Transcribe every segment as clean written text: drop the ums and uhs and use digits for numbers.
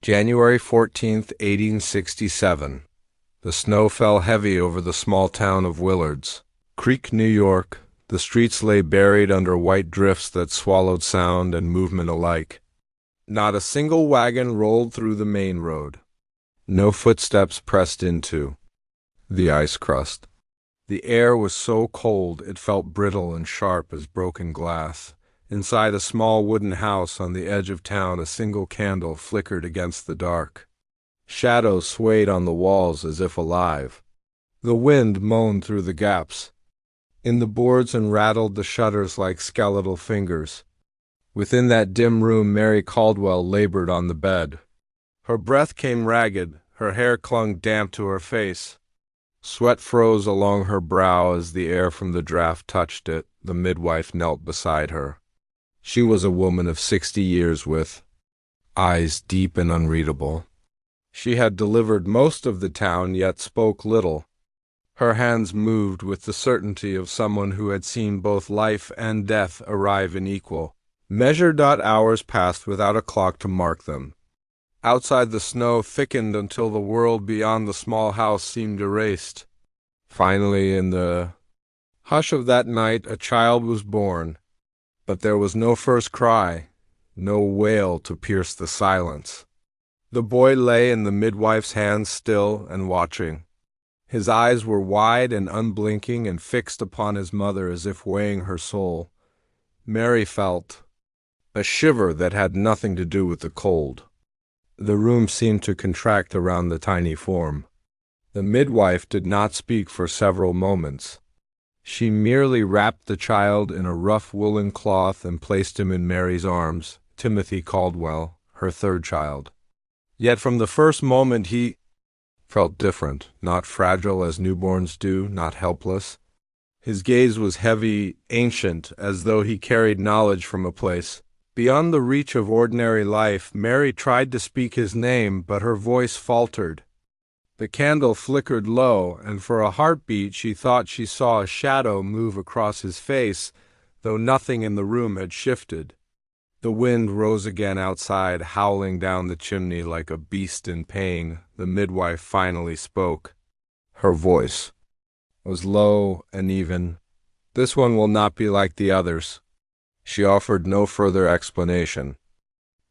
January 14th, 1867. The snow fell heavy over the small town of Willards, Creek, New York. The streets lay buried under white drifts that swallowed sound and movement alike. Not a single wagon rolled through the main road. No footsteps pressed into the ice crust. The air was so cold it felt brittle and sharp as broken glass. Inside a small wooden house on the edge of town, a single candle flickered against the dark. Shadows swayed on the walls as if alive. The wind moaned through the gaps in the boards and rattled the shutters like skeletal fingers. Within that dim room, Mary Caldwell labored on the bed. Her breath came ragged, her hair clung damp to her face. Sweat froze along her brow as the air from the draft touched it. The midwife knelt beside her. She was a woman of 60 years with eyes deep and unreadable. She had delivered most of the town, yet spoke little. Her hands moved with the certainty of someone who had seen both life and death arrive in equal. Measured hours passed without a clock to mark them. Outside, the snow thickened until the world beyond the small house seemed erased. Finally, in the hush of that night, a child was born. But there was no first cry, no wail to pierce the silence. The boy lay in the midwife's hands, still and watching. His eyes were wide and unblinking and fixed upon his mother as if weighing her soul. Mary felt a shiver that had nothing to do with the cold. The room seemed to contract around the tiny form. The midwife did not speak for several moments. She merely wrapped the child in a rough woolen cloth and placed him in Mary's arms, Timothy Caldwell, her third child. Yet from the first moment he felt different, not fragile as newborns do, not helpless. His gaze was heavy, ancient, as though he carried knowledge from a place beyond the reach of ordinary life. Mary tried to speak his name, but her voice faltered. The candle flickered low, and for a heartbeat she thought she saw a shadow move across his face, though nothing in the room had shifted. The wind rose again outside, howling down the chimney like a beast in pain. The midwife finally spoke. Her voice was low and even. "This one will not be like the others." She offered no further explanation.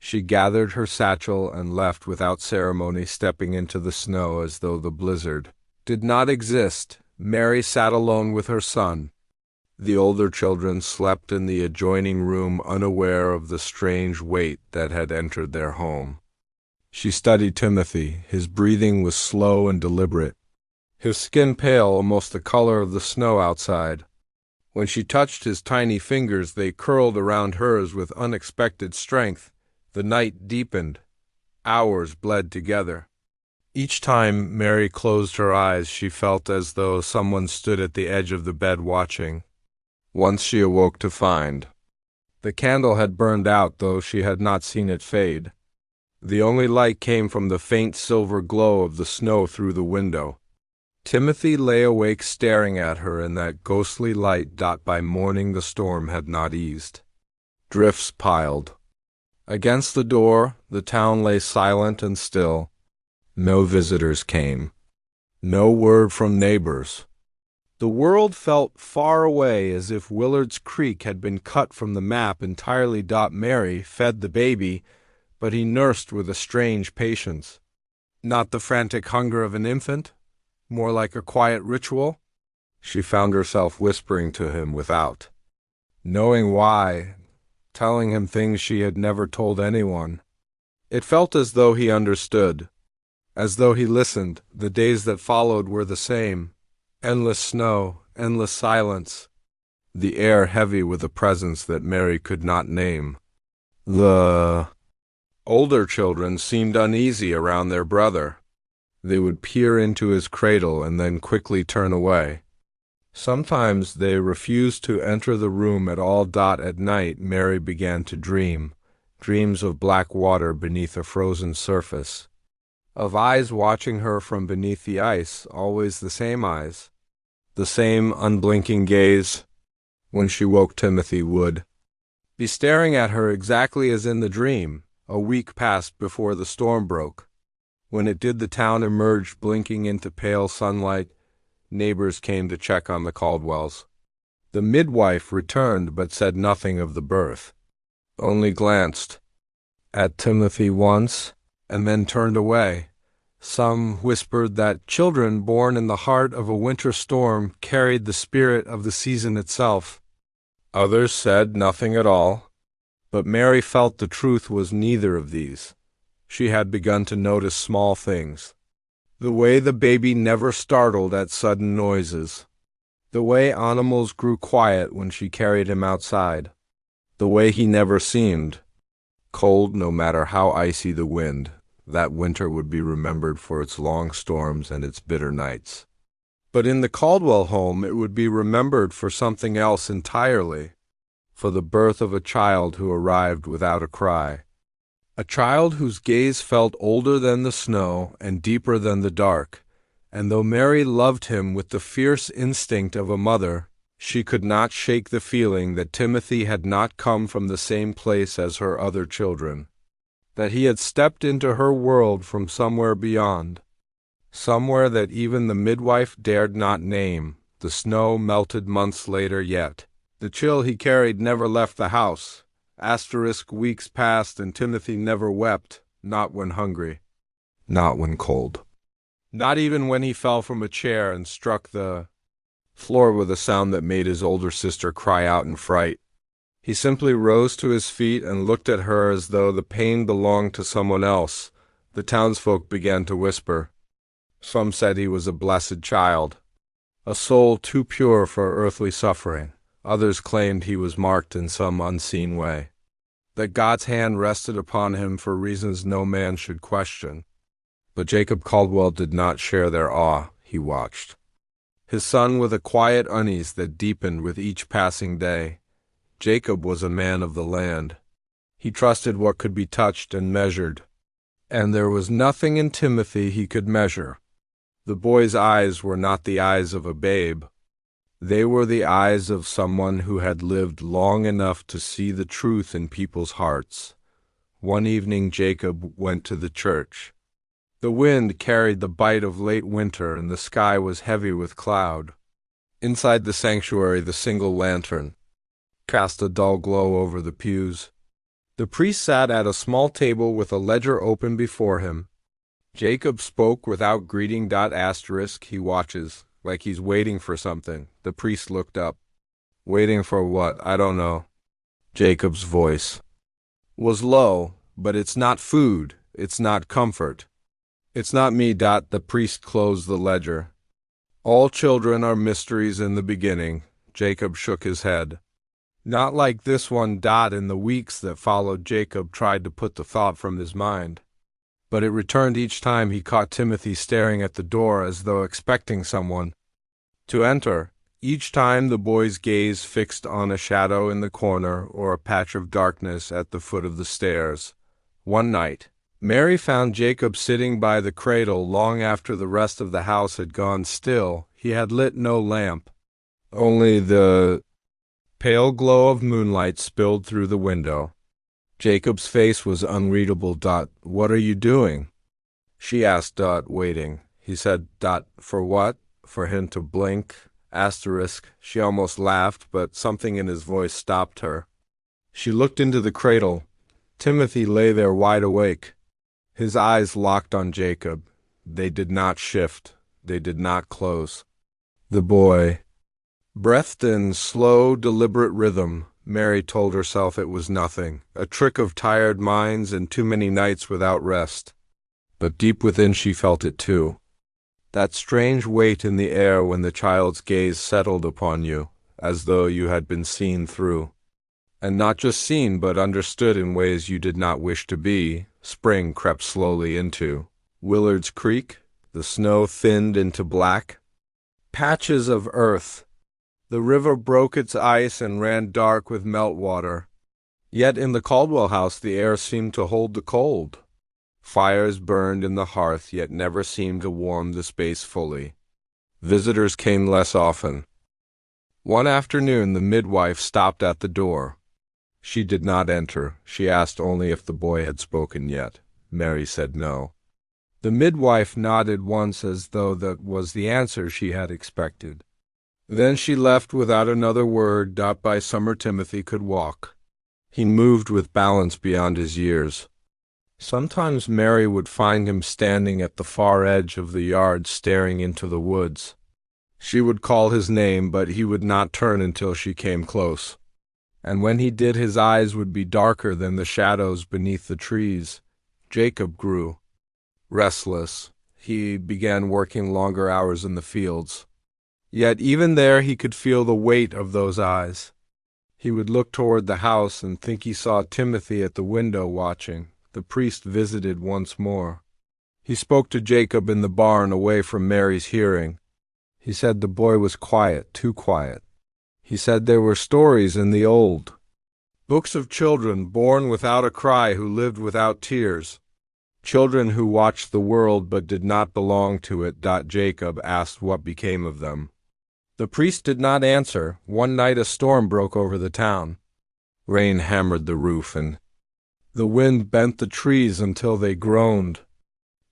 She gathered her satchel and left without ceremony, stepping into the snow as though the blizzard did not exist. Mary sat alone with her son. The older children slept in the adjoining room, unaware of the strange weight that had entered their home. She studied Timothy. His breathing was slow and deliberate, his skin pale, almost the color of the snow outside. When she touched his tiny fingers, they curled around hers with unexpected strength. The night deepened. Hours bled together. Each time Mary closed her eyes, she felt as though someone stood at the edge of the bed watching. Once she awoke to find the candle had burned out, though she had not seen it fade. The only light came from the faint silver glow of the snow through the window. Timothy lay awake, staring at her in that ghostly light dot by morning. The storm had not eased. Drifts piled against the door. The town lay silent and still. No visitors came. No word from neighbors. The world felt far away, as if Willard's Creek had been cut from the map entirely. Mary fed the baby, but he nursed with a strange patience. Not the frantic hunger of an infant, more like a quiet ritual. She found herself whispering to him without knowing why, telling him things she had never told anyone. It felt as though he understood, as though he listened. The days that followed were the same. Endless snow, endless silence, the air heavy with a presence that Mary could not name. The older children seemed uneasy around their brother. They would peer into his cradle and then quickly turn away. Sometimes they refused to enter the room at all. At night, Mary began to dream, dreams of black water beneath a frozen surface, of eyes watching her from beneath the ice, always the same eyes, the same unblinking gaze. When she woke, Timothy would be staring at her exactly as in the dream. A week passed before the storm broke. When it did, the town emerged blinking into pale sunlight. Neighbors came to check on the Caldwells. The midwife returned but said nothing of the birth, only glanced at Timothy once and then turned away. Some whispered that children born in the heart of a winter storm carried the spirit of the season itself. Others said nothing at all, but Mary felt the truth was neither of these. She had begun to notice small things. The way the baby never startled at sudden noises. The way animals grew quiet when she carried him outside. The way he never seemed cold no matter how icy the wind. That winter would be remembered for its long storms and its bitter nights. But in the Caldwell home it would be remembered for something else entirely, for the birth of a child who arrived without a cry. A child whose gaze felt older than the snow and deeper than the dark, and though Mary loved him with the fierce instinct of a mother, she could not shake the feeling that Timothy had not come from the same place as her other children, that he had stepped into her world from somewhere beyond, somewhere that even the midwife dared not name. The snow melted months later yet. The chill he carried never left the house. Weeks passed and Timothy never wept, not when hungry, not when cold, not even when he fell from a chair and struck the floor with a sound that made his older sister cry out in fright. He simply rose to his feet and looked at her as though the pain belonged to someone else. The townsfolk began to whisper. Some said he was a blessed child, a soul too pure for earthly suffering. Others claimed he was marked in some unseen way, that God's hand rested upon him for reasons no man should question. But Jacob Caldwell did not share their awe. He watched his son with a quiet unease that deepened with each passing day. Jacob was a man of the land. He trusted what could be touched and measured, and there was nothing in Timothy he could measure. The boy's eyes were not the eyes of a babe. They were the eyes of someone who had lived long enough to see the truth in people's hearts. One evening Jacob went to the church. The wind carried the bite of late winter, and the sky was heavy with cloud. Inside the sanctuary, the single lantern cast a dull glow over the pews. The priest sat at a small table with a ledger open before him. Jacob spoke without greeting. He watches, like he's waiting for something. The priest looked up. Waiting for what? I don't know. Jacob's voice was low. But it's not food. It's not comfort. It's not me. The priest closed the ledger. All children are mysteries in the beginning. Jacob shook his head. Not like this one. In the weeks that followed, Jacob tried to put the thought from his mind, but it returned each time he caught Timothy staring at the door as though expecting someone to enter. Each time the boy's gaze fixed on a shadow in the corner or a patch of darkness at the foot of the stairs. One night, Mary found Jacob sitting by the cradle long after the rest of the house had gone still. He had lit no lamp. Only the pale glow of moonlight spilled through the window. Jacob's face was unreadable. What are you doing? She asked. Waiting. He said. For what? For him to blink. She almost laughed, but something in his voice stopped her. She looked into the cradle. Timothy lay there wide awake, his eyes locked on Jacob. They did not shift. They did not close. The boy breathed in slow, deliberate rhythm. Mary told herself it was nothing, a trick of tired minds and too many nights without rest. But deep within she felt it too. That strange weight in the air when the child's gaze settled upon you, as though you had been seen through. And not just seen, but understood in ways you did not wish to be. Spring crept slowly into Willard's Creek. The snow thinned into black patches of earth. The river broke its ice and ran dark with meltwater. Yet in the Caldwell house the air seemed to hold the cold. Fires burned in the hearth, yet never seemed to warm the space fully. Visitors came less often. One afternoon the midwife stopped at the door. She did not enter. She asked only if the boy had spoken yet. Mary said no. The midwife nodded once as though that was the answer she had expected. Then she left without another word. By summer Timothy could walk. He moved with balance beyond his years. Sometimes Mary would find him standing at the far edge of the yard staring into the woods. She would call his name, but he would not turn until she came close. And when he did, his eyes would be darker than the shadows beneath the trees. Jacob grew restless. He began working longer hours in the fields. Yet even there he could feel the weight of those eyes. He would look toward the house and think he saw Timothy at the window watching. The priest visited once more. He spoke to Jacob in the barn away from Mary's hearing. He said the boy was quiet, too quiet. He said there were stories in the old books of children born without a cry who lived without tears. Children who watched the world but did not belong to it. Jacob asked what became of them. The priest did not answer. One night a storm broke over the town. Rain hammered the roof and the wind bent the trees until they groaned.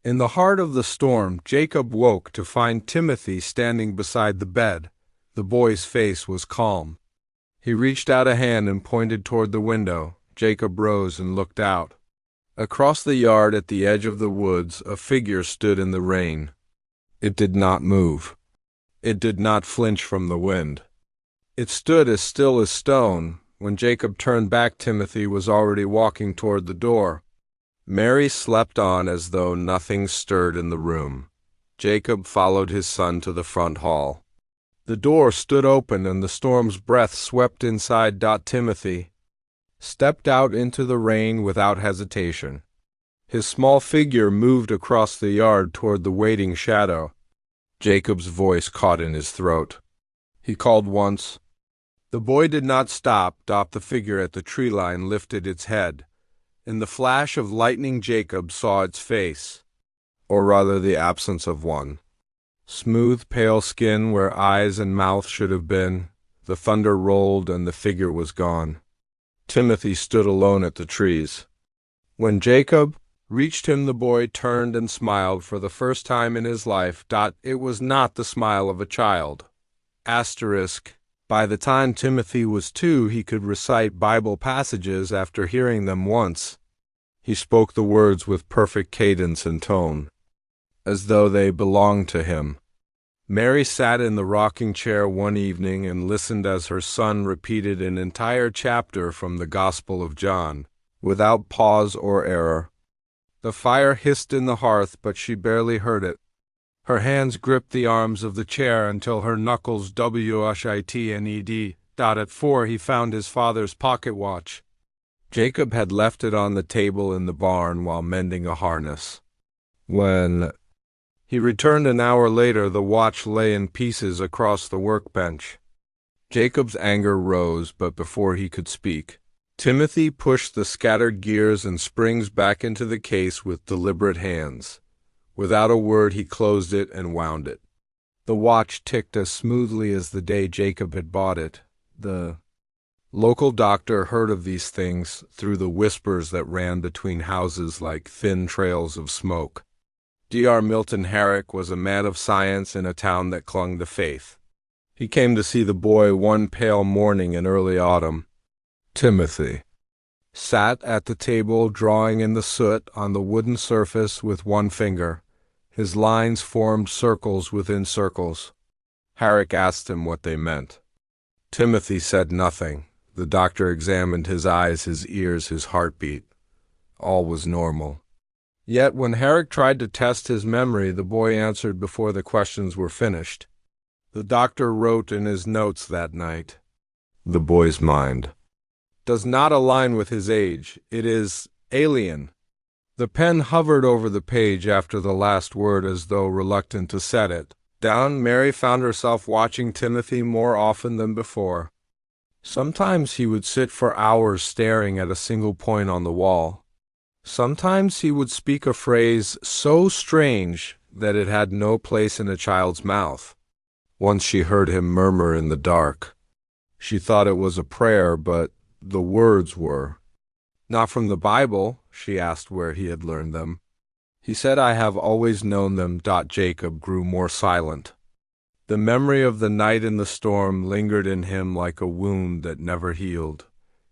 In the heart of the storm, Jacob woke to find Timothy standing beside the bed. The boy's face was calm. He reached out a hand and pointed toward the window. Jacob rose and looked out. Across the yard at the edge of the woods, a figure stood in the rain. It did not move. It did not flinch from the wind. It stood as still as stone. When Jacob turned back, Timothy was already walking toward the door. Mary slept on as though nothing stirred in the room. Jacob followed his son to the front hall. The door stood open and the storm's breath swept inside. Timothy stepped out into the rain without hesitation. His small figure moved across the yard toward the waiting shadow. Jacob's voice caught in his throat. He called once. The boy did not stop. The figure at the tree line lifted its head. In the flash of lightning, Jacob saw its face, or rather the absence of one. Smooth, pale skin where eyes and mouth should have been. The thunder rolled and the figure was gone. Timothy stood alone at the trees. When Jacob reached him, the boy turned and smiled for the first time in his life. It was not the smile of a child. By the time Timothy was 2, he could recite Bible passages after hearing them once. He spoke the words with perfect cadence and tone, as though they belonged to him. Mary sat in the rocking chair one evening and listened as her son repeated an entire chapter from the Gospel of John, without pause or error. The fire hissed in the hearth, but she barely heard it. Her hands gripped the arms of the chair until her knuckles writned. At 4 he found his father's pocket watch. Jacob had left it on the table in the barn while mending a harness. When he returned an hour later, the watch lay in pieces across the workbench. Jacob's anger rose, but before he could speak, Timothy pushed the scattered gears and springs back into the case with deliberate hands. Without a word, he closed it and wound it. The watch ticked as smoothly as the day Jacob had bought it. The local doctor heard of these things through the whispers that ran between houses like thin trails of smoke. Dr. Milton Herrick was a man of science in a town that clung to faith. He came to see the boy one pale morning in early autumn. Timothy sat at the table drawing in the soot on the wooden surface with one finger. His lines formed circles within circles. Herrick asked him what they meant. Timothy said nothing. The doctor examined his eyes, his ears, his heartbeat. All was normal. Yet when Herrick tried to test his memory, the boy answered before the questions were finished. The doctor wrote in his notes that night, "The boy's mind does not align with his age. It is alien." The pen hovered over the page after the last word as though reluctant to set it down. Mary found herself watching Timothy more often than before. Sometimes he would sit for hours staring at a single point on the wall. Sometimes he would speak a phrase so strange that it had no place in a child's mouth. Once she heard him murmur in the dark. She thought it was a prayer, but The words were, "Not from the Bible?" She asked where he had learned them. He said, "I have always known them." Jacob grew more silent. The memory of the night in the storm lingered in him like a wound that never healed.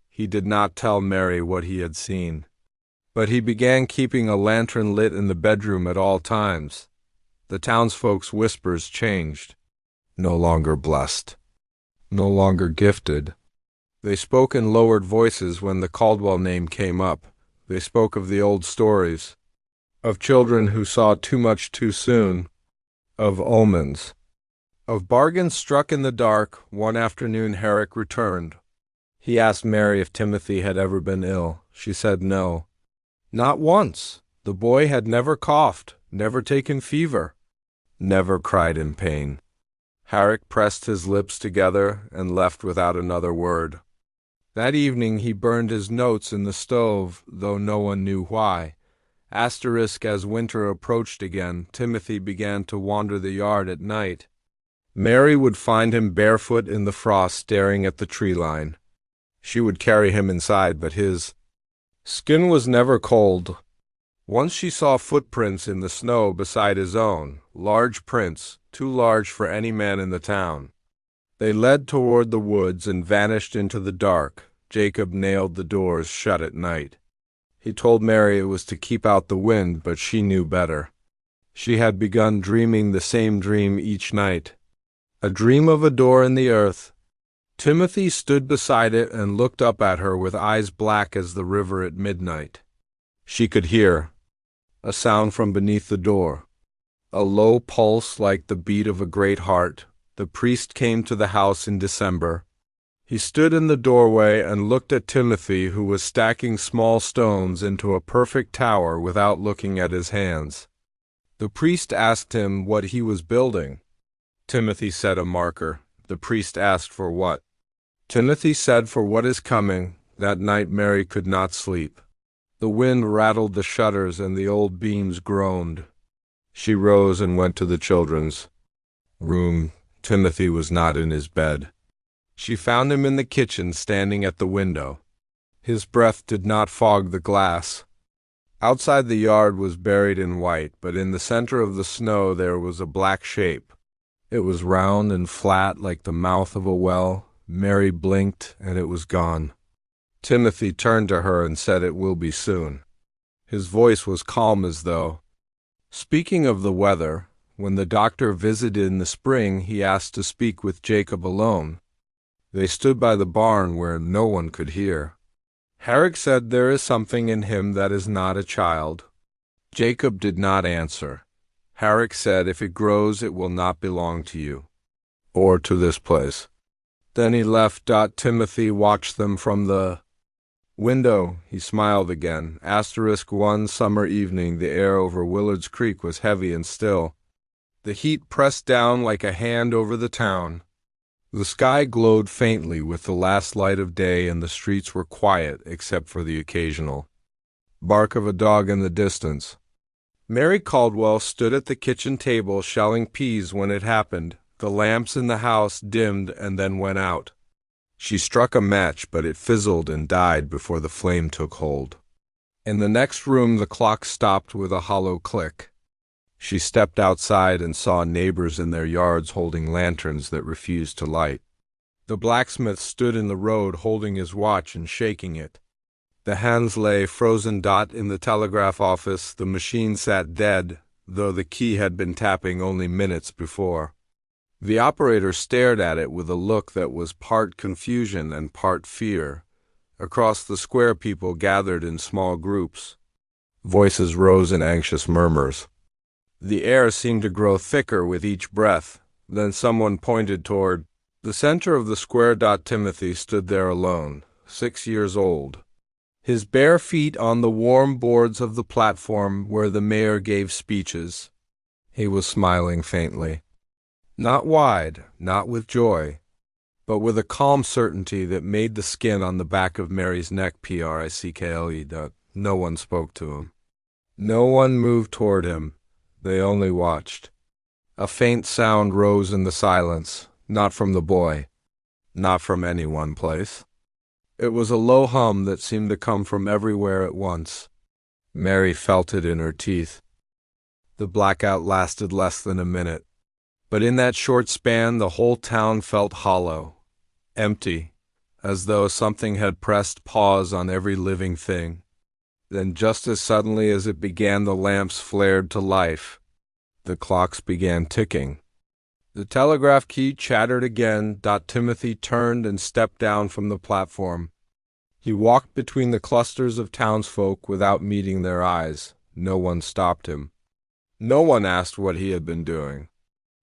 He did not tell Mary what he had seen, but he began keeping a lantern lit in the bedroom at all times. The townsfolk's whispers changed. No longer blessed. No longer gifted. They spoke in lowered voices when the Caldwell name came up. They spoke of the old stories, of children who saw too much too soon, of omens, of bargains struck in the dark. One afternoon Herrick returned. He asked Mary if Timothy had ever been ill. She said no. Not once. The boy had never coughed, never taken fever, never cried in pain. Herrick pressed his lips together and left without another word. That evening he burned his notes in the stove, though no one knew why. As winter approached again, Timothy began to wander the yard at night. Mary would find him barefoot in the frost staring at the tree line. She would carry him inside, but his skin was never cold. Once she saw footprints in the snow beside his own, large prints, too large for any man in the town. They led toward the woods and vanished into the dark. Jacob nailed the doors shut at night. He told Mary it was to keep out the wind, but she knew better. She had begun dreaming the same dream each night, a dream of a door in the earth. Timothy stood beside it and looked up at her with eyes black as the river at midnight. She could hear a sound from beneath the door, a low pulse like the beat of a great heart. The priest came to the house in December. He stood in the doorway and looked at Timothy, who was stacking small stones into a perfect tower without looking at his hands. The priest asked him what he was building. Timothy said a marker. The priest asked for what? Timothy said for what is coming. That night Mary could not sleep. The wind rattled the shutters and the old beams groaned. She rose and went to the children's room. Timothy was not in his bed. She found him in the kitchen, standing at the window. His breath did not fog the glass. Outside the yard was buried in white, but in the center of the snow there was a black shape. It was round and flat like the mouth of a well. Mary blinked, and it was gone. Timothy turned to her and said, "It will be soon." His voice was calm as though speaking of the weather. When the doctor visited in the spring, he asked to speak with Jacob alone. They stood by the barn where no one could hear. Herrick said, "There is something in him that is not a child." Jacob did not answer. Herrick said, "If it grows, it will not belong to you, or to this place." Then he left. Timothy watched them from the window. He smiled again. One summer evening, the air over Willard's Creek was heavy and still. The heat pressed down like a hand over the town. The sky glowed faintly with the last light of day, and the streets were quiet except for the occasional bark of a dog in the distance. Mary Caldwell stood at the kitchen table shelling peas when it happened. The lamps in the house dimmed and then went out. She struck a match, but it fizzled and died before the flame took hold. In the next room the clock stopped with a hollow click. She stepped outside and saw neighbors in their yards holding lanterns that refused to light. The blacksmith stood in the road holding his watch and shaking it. The hands lay frozen. In the telegraph office the machine sat dead, though the key had been tapping only minutes before. The operator stared at it with a look that was part confusion and part fear. Across the square people gathered in small groups. Voices rose in anxious murmurs. The air seemed to grow thicker with each breath. Then someone pointed toward the center of the square. Timothy stood there alone, 6 years old, his bare feet on the warm boards of the platform where the mayor gave speeches. He was smiling faintly. Not wide, not with joy, but with a calm certainty that made the skin on the back of Mary's neck prickle. No one spoke to him. No one moved toward him. They only watched. A faint sound rose in the silence, not from the boy, not from any one place. It was a low hum that seemed to come from everywhere at once. Mary felt it in her teeth. The blackout lasted less than a minute, but in that short span the whole town felt hollow, empty, as though something had pressed pause on every living thing. Then just as suddenly as it began, the lamps flared to life. The clocks began ticking. The telegraph key chattered again. Timothy turned and stepped down from the platform. He walked between the clusters of townsfolk without meeting their eyes. No one stopped him. No one asked what he had been doing.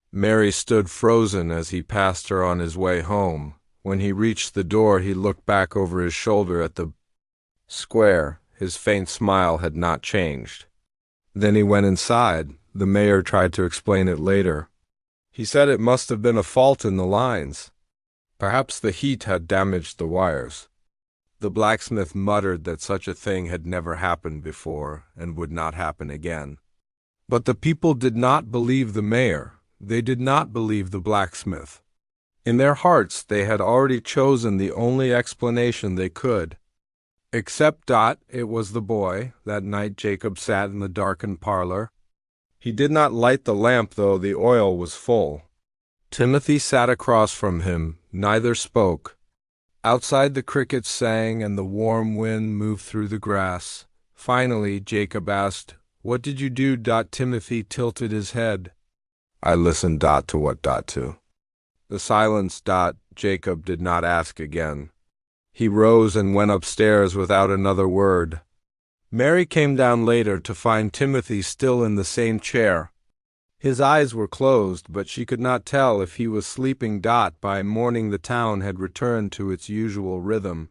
Mary stood frozen as he passed her on his way home. When he reached the door, he looked back over his shoulder at the square. His faint smile had not changed. Then he went inside. The mayor tried to explain it later. He said it must have been a fault in the lines. Perhaps the heat had damaged the wires. The blacksmith muttered that such a thing had never happened before and would not happen again. But the people did not believe the mayor. They did not believe the blacksmith. In their hearts they had already chosen the only explanation they could. Except it was the boy. That night Jacob sat in the darkened parlor. He did not light the lamp, though the oil was full. Timothy sat across from him. Neither spoke. Outside the crickets sang and the warm wind moved through the grass. Finally Jacob asked, "What did you do?" Timothy tilted his head. "I listened to what to." The silence. Jacob did not ask again. He rose and went upstairs without another word. Mary came down later to find Timothy still in the same chair. His eyes were closed, but she could not tell if he was sleeping. By morning the town had returned to its usual rhythm,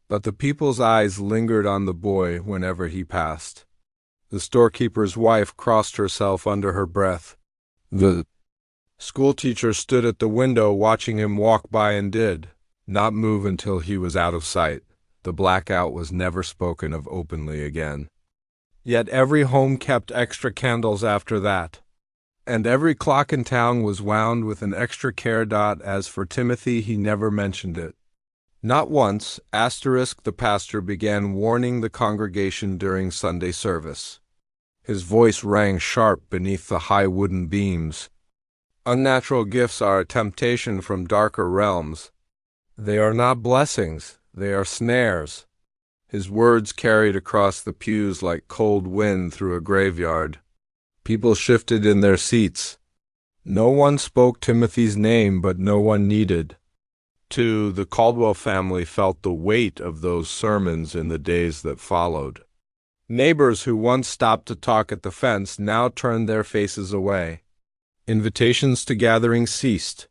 but the people's eyes lingered on the boy whenever he passed. The storekeeper's wife crossed herself under her breath. The schoolteacher stood at the window watching him walk by and did not move until he was out of sight. The blackout was never spoken of openly again. Yet every home kept extra candles after that, and every clock in town was wound with an extra care. As for Timothy, he never mentioned it. Not once. The pastor began warning the congregation during Sunday service. His voice rang sharp beneath the high wooden beams. Unnatural gifts are a temptation from darker realms. They are not blessings, they are snares. His words carried across the pews like cold wind through a graveyard. People shifted in their seats. No one spoke Timothy's name, but no one needed. Too, the Caldwell family felt the weight of those sermons in the days that followed. Neighbors who once stopped to talk at the fence now turned their faces away. Invitations to gatherings ceased.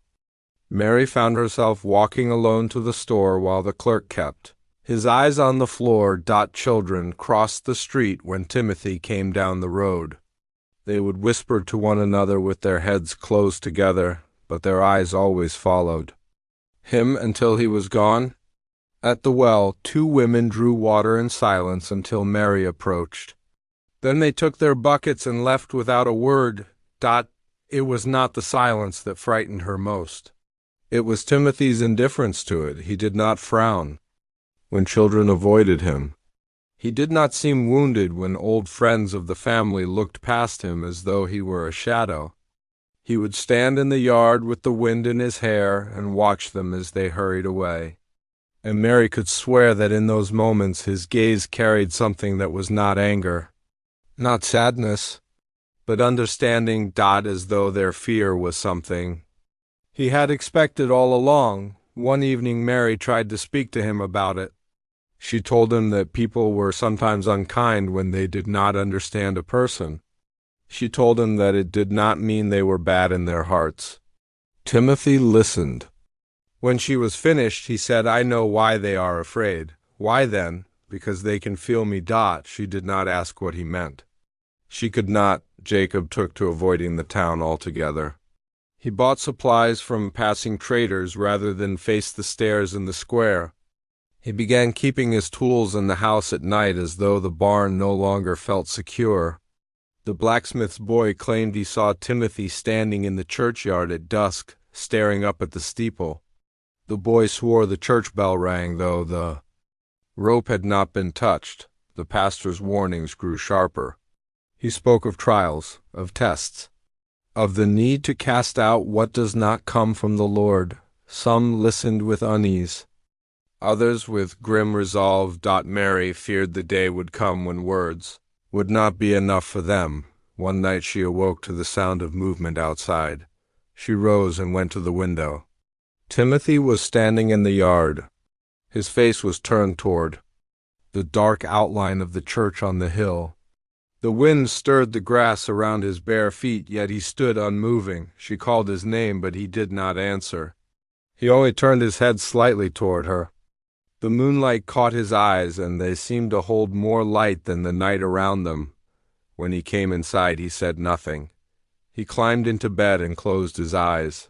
Mary found herself walking alone to the store while the clerk kept his eyes on the floor. Children crossed the street when Timothy came down the road. They would whisper to one another with their heads close together, but their eyes always followed him until he was gone. At the well, two women drew water in silence until Mary approached. Then they took their buckets and left without a word. It was not the silence that frightened her most. It was Timothy's indifference to it. He did not frown when children avoided him. He did not seem wounded when old friends of the family looked past him as though he were a shadow. He would stand in the yard with the wind in his hair and watch them as they hurried away. And Mary could swear that in those moments his gaze carried something that was not anger, not sadness, but understanding. As though their fear was something he had expected all along. One evening Mary tried to speak to him about it. She told him that people were sometimes unkind when they did not understand a person. She told him that it did not mean they were bad in their hearts. Timothy listened. When she was finished, he said, "I know why they are afraid." "Why then?" "Because they can feel me." She did not ask what he meant. She could not. Jacob took to avoiding the town altogether. He bought supplies from passing traders rather than face the stairs in the square. He began keeping his tools in the house at night as though the barn no longer felt secure. The blacksmith's boy claimed he saw Timothy standing in the churchyard at dusk, staring up at the steeple. The boy swore the church bell rang, though the Rope had not been touched. The pastor's warnings grew sharper. He spoke of trials, of tests, of the need to cast out what does not come from the Lord. Some listened with unease, others with grim resolve. Mary feared the day would come when words would not be enough for them. One night she awoke to the sound of movement outside. She rose and went to the window. Timothy was standing in the yard. His face was turned toward the dark outline of the church on the hill. The wind stirred the grass around his bare feet, yet he stood unmoving. She called his name, but he did not answer. He only turned his head slightly toward her. The moonlight caught his eyes, and they seemed to hold more light than the night around them. When he came inside, he said nothing. He climbed into bed and closed his eyes.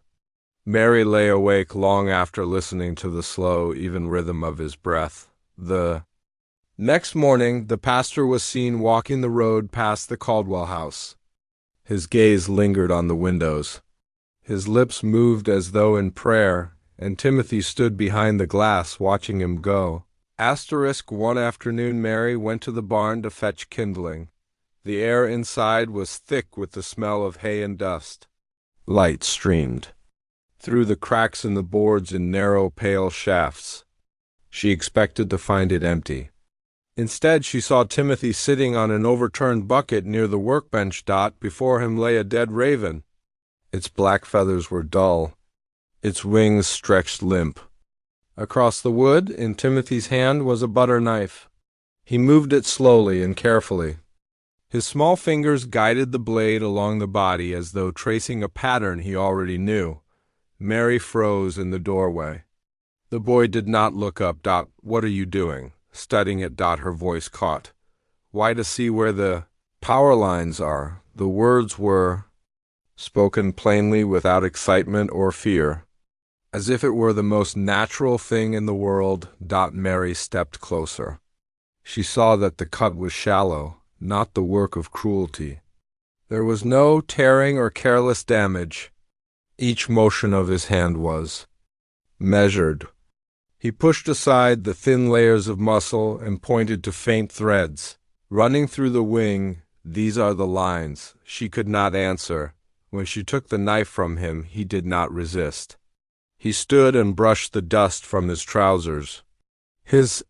Mary lay awake long after listening to the slow, even rhythm of his breath. The next morning, the pastor was seen walking the road past the Caldwell house. His gaze lingered on the windows. His lips moved as though in prayer, and Timothy stood behind the glass watching him go. One afternoon Mary went to the barn to fetch kindling. The air inside was thick with the smell of hay and dust. Light streamed through the cracks in the boards in narrow, pale shafts. She expected to find it empty. Instead, she saw Timothy sitting on an overturned bucket near the workbench. Before him lay a dead raven. Its black feathers were dull. Its wings stretched limp. Across the wood, in Timothy's hand, was a butter knife. He moved it slowly and carefully. His small fingers guided the blade along the body as though tracing a pattern he already knew. Mary froze in the doorway. The boy did not look up. "What are you doing?" Studying it. Her voice caught. "Why, to see where the power lines are." The words were spoken plainly, without excitement or fear, as if it were the most natural thing in the world. Mary stepped closer. She saw that the cut was shallow, not the work of cruelty. There was no tearing or careless damage. Each motion of his hand was measured. He pushed aside the thin layers of muscle and pointed to faint threads running through the wing. "These are the lines." She could not answer. When she took the knife from him, he did not resist. He stood and brushed the dust from his trousers. His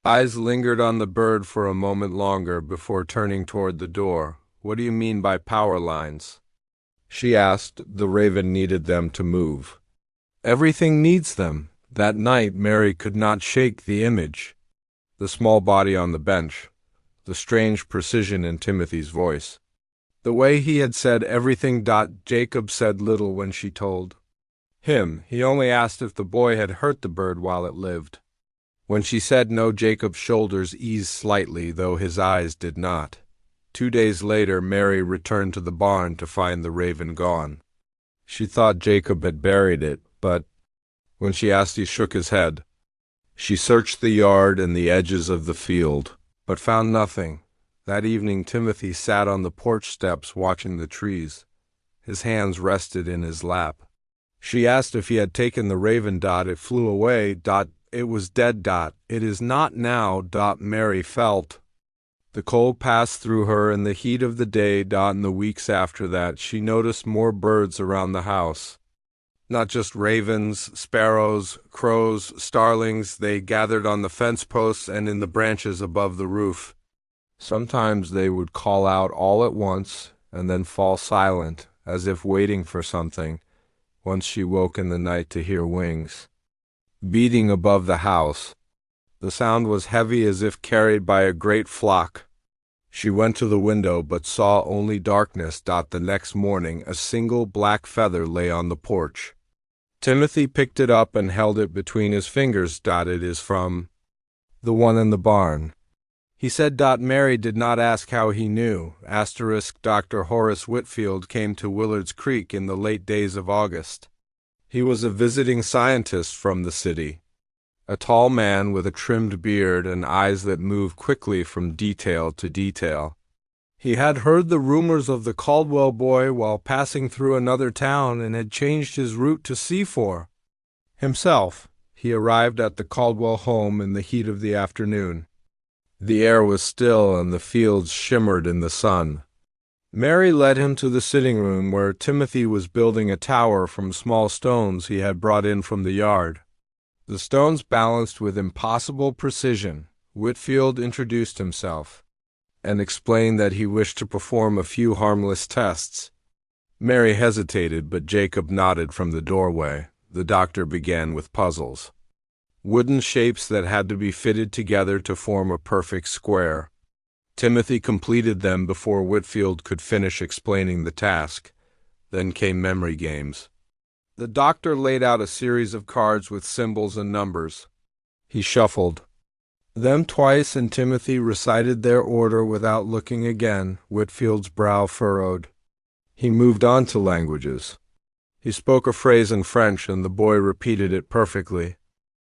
eyes lingered on the bird for a moment longer before turning toward the door. "What do you mean by power lines?" she asked. The raven needed them to move. Everything needs them. That night, Mary could not shake the image. The small body on the bench, the strange precision in Timothy's voice, the way he had said everything. Jacob said little when she told him. He only asked if the boy had hurt the bird while it lived. When she said no, Jacob's shoulders eased slightly, though his eyes did not. 2 days later, Mary returned to the barn to find the raven gone. She thought Jacob had buried it, but when she asked, he shook his head. She searched the yard and the edges of the field, but found nothing. That evening, Timothy sat on the porch steps watching the trees. His hands rested in his lap. She asked if he had taken the raven. It flew away. It was dead. It is not now. Mary felt the cold pass through her in the heat of the day. In the weeks after that, she noticed more birds around the house. Not just ravens, sparrows, crows, starlings. They gathered on the fence posts and in the branches above the roof. Sometimes they would call out all at once and then fall silent, as if waiting for something. Once she woke in the night to hear wings beating above the house. The sound was heavy, as if carried by a great flock. She went to the window but saw only darkness. The next morning, a single black feather lay on the porch. Timothy picked it up and held it between his fingers. It is from the one in the barn, he said. Mary did not ask how he knew. Dr. Horace Whitfield came to Willard's Creek in the late days of August. He was a visiting scientist from the city, a tall man with a trimmed beard and eyes that moved quickly from detail to detail. He had heard the rumors of the Caldwell boy while passing through another town and had changed his route to see for himself. he arrived at the Caldwell home in the heat of the afternoon. The air was still and the fields shimmered in the sun. Mary led him to the sitting room where Timothy was building a tower from small stones he had brought in from the yard. The stones balanced with impossible precision. Whitfield introduced himself and explained that he wished to perform a few harmless tests. Mary hesitated, but Jacob nodded from the doorway. The doctor began with puzzles. Wooden shapes that had to be fitted together to form a perfect square. Timothy completed them before Whitfield could finish explaining the task. Then came memory games. The doctor laid out a series of cards with symbols and numbers. He shuffled them twice, and Timothy recited their order without looking again. Whitfield's brow furrowed. He moved on to languages. He spoke a phrase in French, and the boy repeated it perfectly.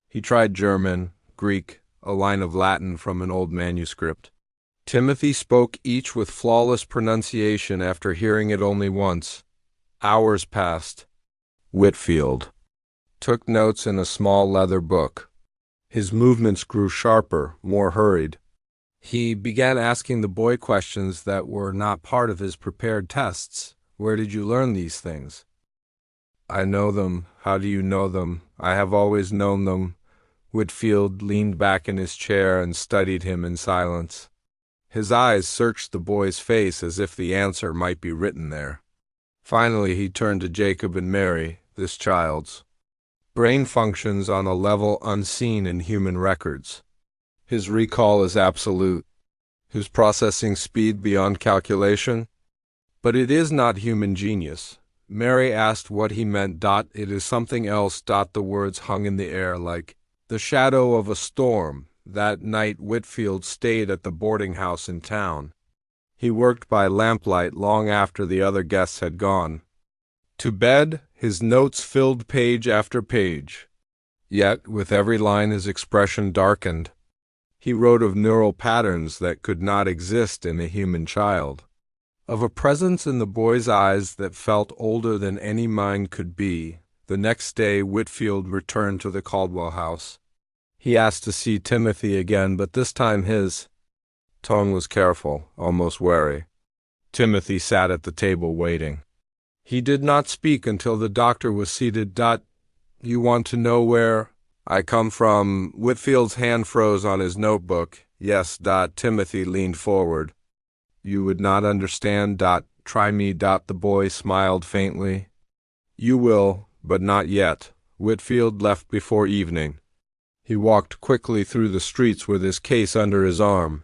He tried German, Greek, a line of Latin from an old manuscript. Timothy spoke each with flawless pronunciation after hearing it only once. Hours passed. Whitfield took notes in a small leather book. His movements grew sharper, more hurried. He began asking the boy questions that were not part of his prepared tests. Where did you learn these things? I know them. How do you know them? I have always known them. Whitfield leaned back in his chair and studied him in silence. His eyes searched the boy's face as if the answer might be written there. Finally, he turned to Jacob and Mary. This child's brain functions on a level unseen in human records. His recall is absolute, his processing speed beyond calculation. But it is not human genius. Mary asked what he meant. It is something else. The words hung in the air like the shadow of a storm. That night Whitfield stayed at the boarding house in town. He worked by lamplight long after the other guests had gone. To bed, his notes filled page after page. Yet, with every line his expression darkened. He wrote of neural patterns that could not exist in a human child, of a presence in the boy's eyes that felt older than any mind could be. The next day, Whitfield returned to the Caldwell house. He asked to see Timothy again, but this time his tone was careful, almost wary. Timothy sat at the table waiting. He did not speak until the doctor was seated. You want to know where I come from? Whitfield's hand froze on his notebook. Yes. Timothy leaned forward. You would not understand. Try me. The boy smiled faintly. You will, but not yet. Whitfield left before evening. He walked quickly through the streets with his case under his arm.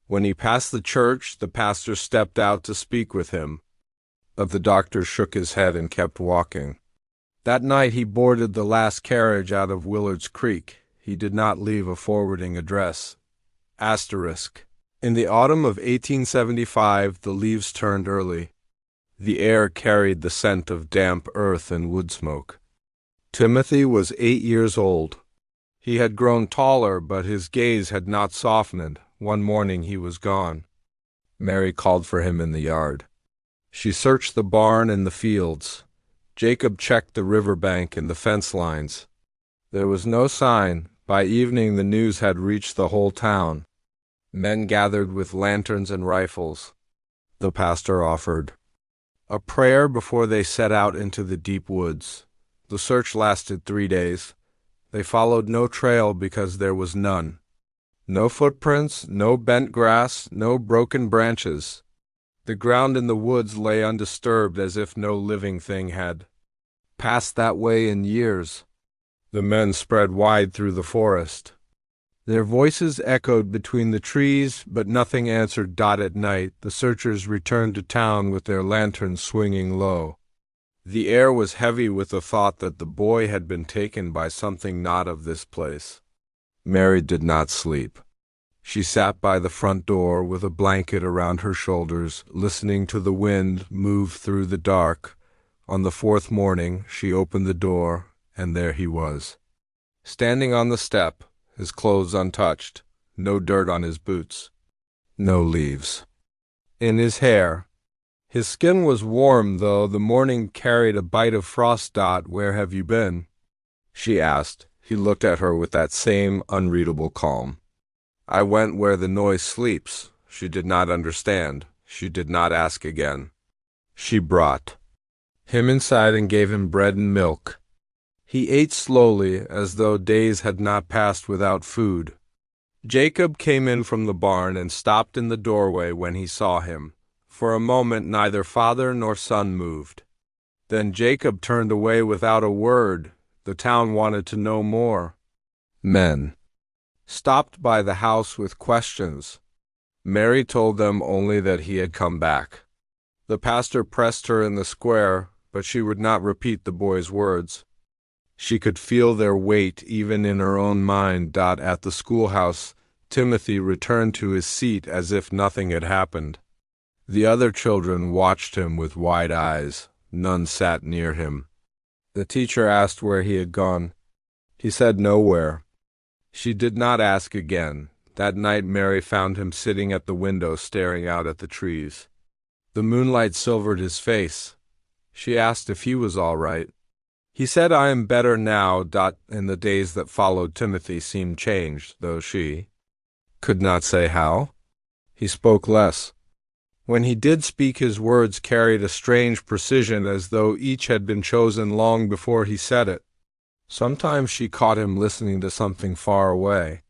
When he passed the church, the pastor stepped out to speak with him. The doctor shook his head and kept walking. That night he boarded the last carriage out of Willard's Creek. He did not leave a forwarding address. In the autumn of 1875, the leaves turned early. The air carried the scent of damp earth and wood smoke. Timothy was 8 years old. He had grown taller, but his gaze had not softened. One morning he was gone. Mary called for him in the yard. She searched the barn and the fields. Jacob checked the riverbank and the fence lines. There was no sign. By evening the news had reached the whole town. Men gathered with lanterns and rifles. The pastor offered a prayer before they set out into the deep woods. The search lasted 3 days. They followed no trail because there was none. No footprints, no bent grass, no broken branches. The ground in the woods lay undisturbed as if no living thing had passed that way in years. The men spread wide through the forest. Their voices echoed between the trees, but nothing answered. At night, the searchers returned to town with their lanterns swinging low. The air was heavy with the thought that the boy had been taken by something not of this place. Mary did not sleep. She sat by the front door with a blanket around her shoulders, listening to the wind move through the dark. On the 4th morning, she opened the door, and there he was, standing on the step, his clothes untouched, no dirt on his boots, no leaves in his hair. His skin was warm, though the morning carried a bite of frost. Where have you been? She asked. He looked at her with that same unreadable calm. "I went where the noise sleeps." She did not understand. She did not ask again. She brought him inside and gave him bread and milk. He ate slowly, as though days had not passed without food. Jacob came in from the barn and stopped in the doorway when he saw him. For a moment neither father nor son moved. Then Jacob turned away without a word. The town wanted to know more. Men stopped by the house with questions. Mary told them only that he had come back. The pastor pressed her in the square, but she would not repeat the boy's words. She could feel their weight even in her own mind. At the schoolhouse, Timothy returned to his seat as if nothing had happened. The other children watched him with wide eyes. None sat near him. The teacher asked where he had gone. He said nowhere. She did not ask again. That night Mary found him sitting at the window staring out at the trees. The moonlight silvered his face. She asked if he was all right. He said, "I am better now." In the days that followed, Timothy seemed changed, though she could not say how. He spoke less. When he did speak, his words carried a strange precision, as though each had been chosen long before he said it. Sometimes she caught him listening to something far away.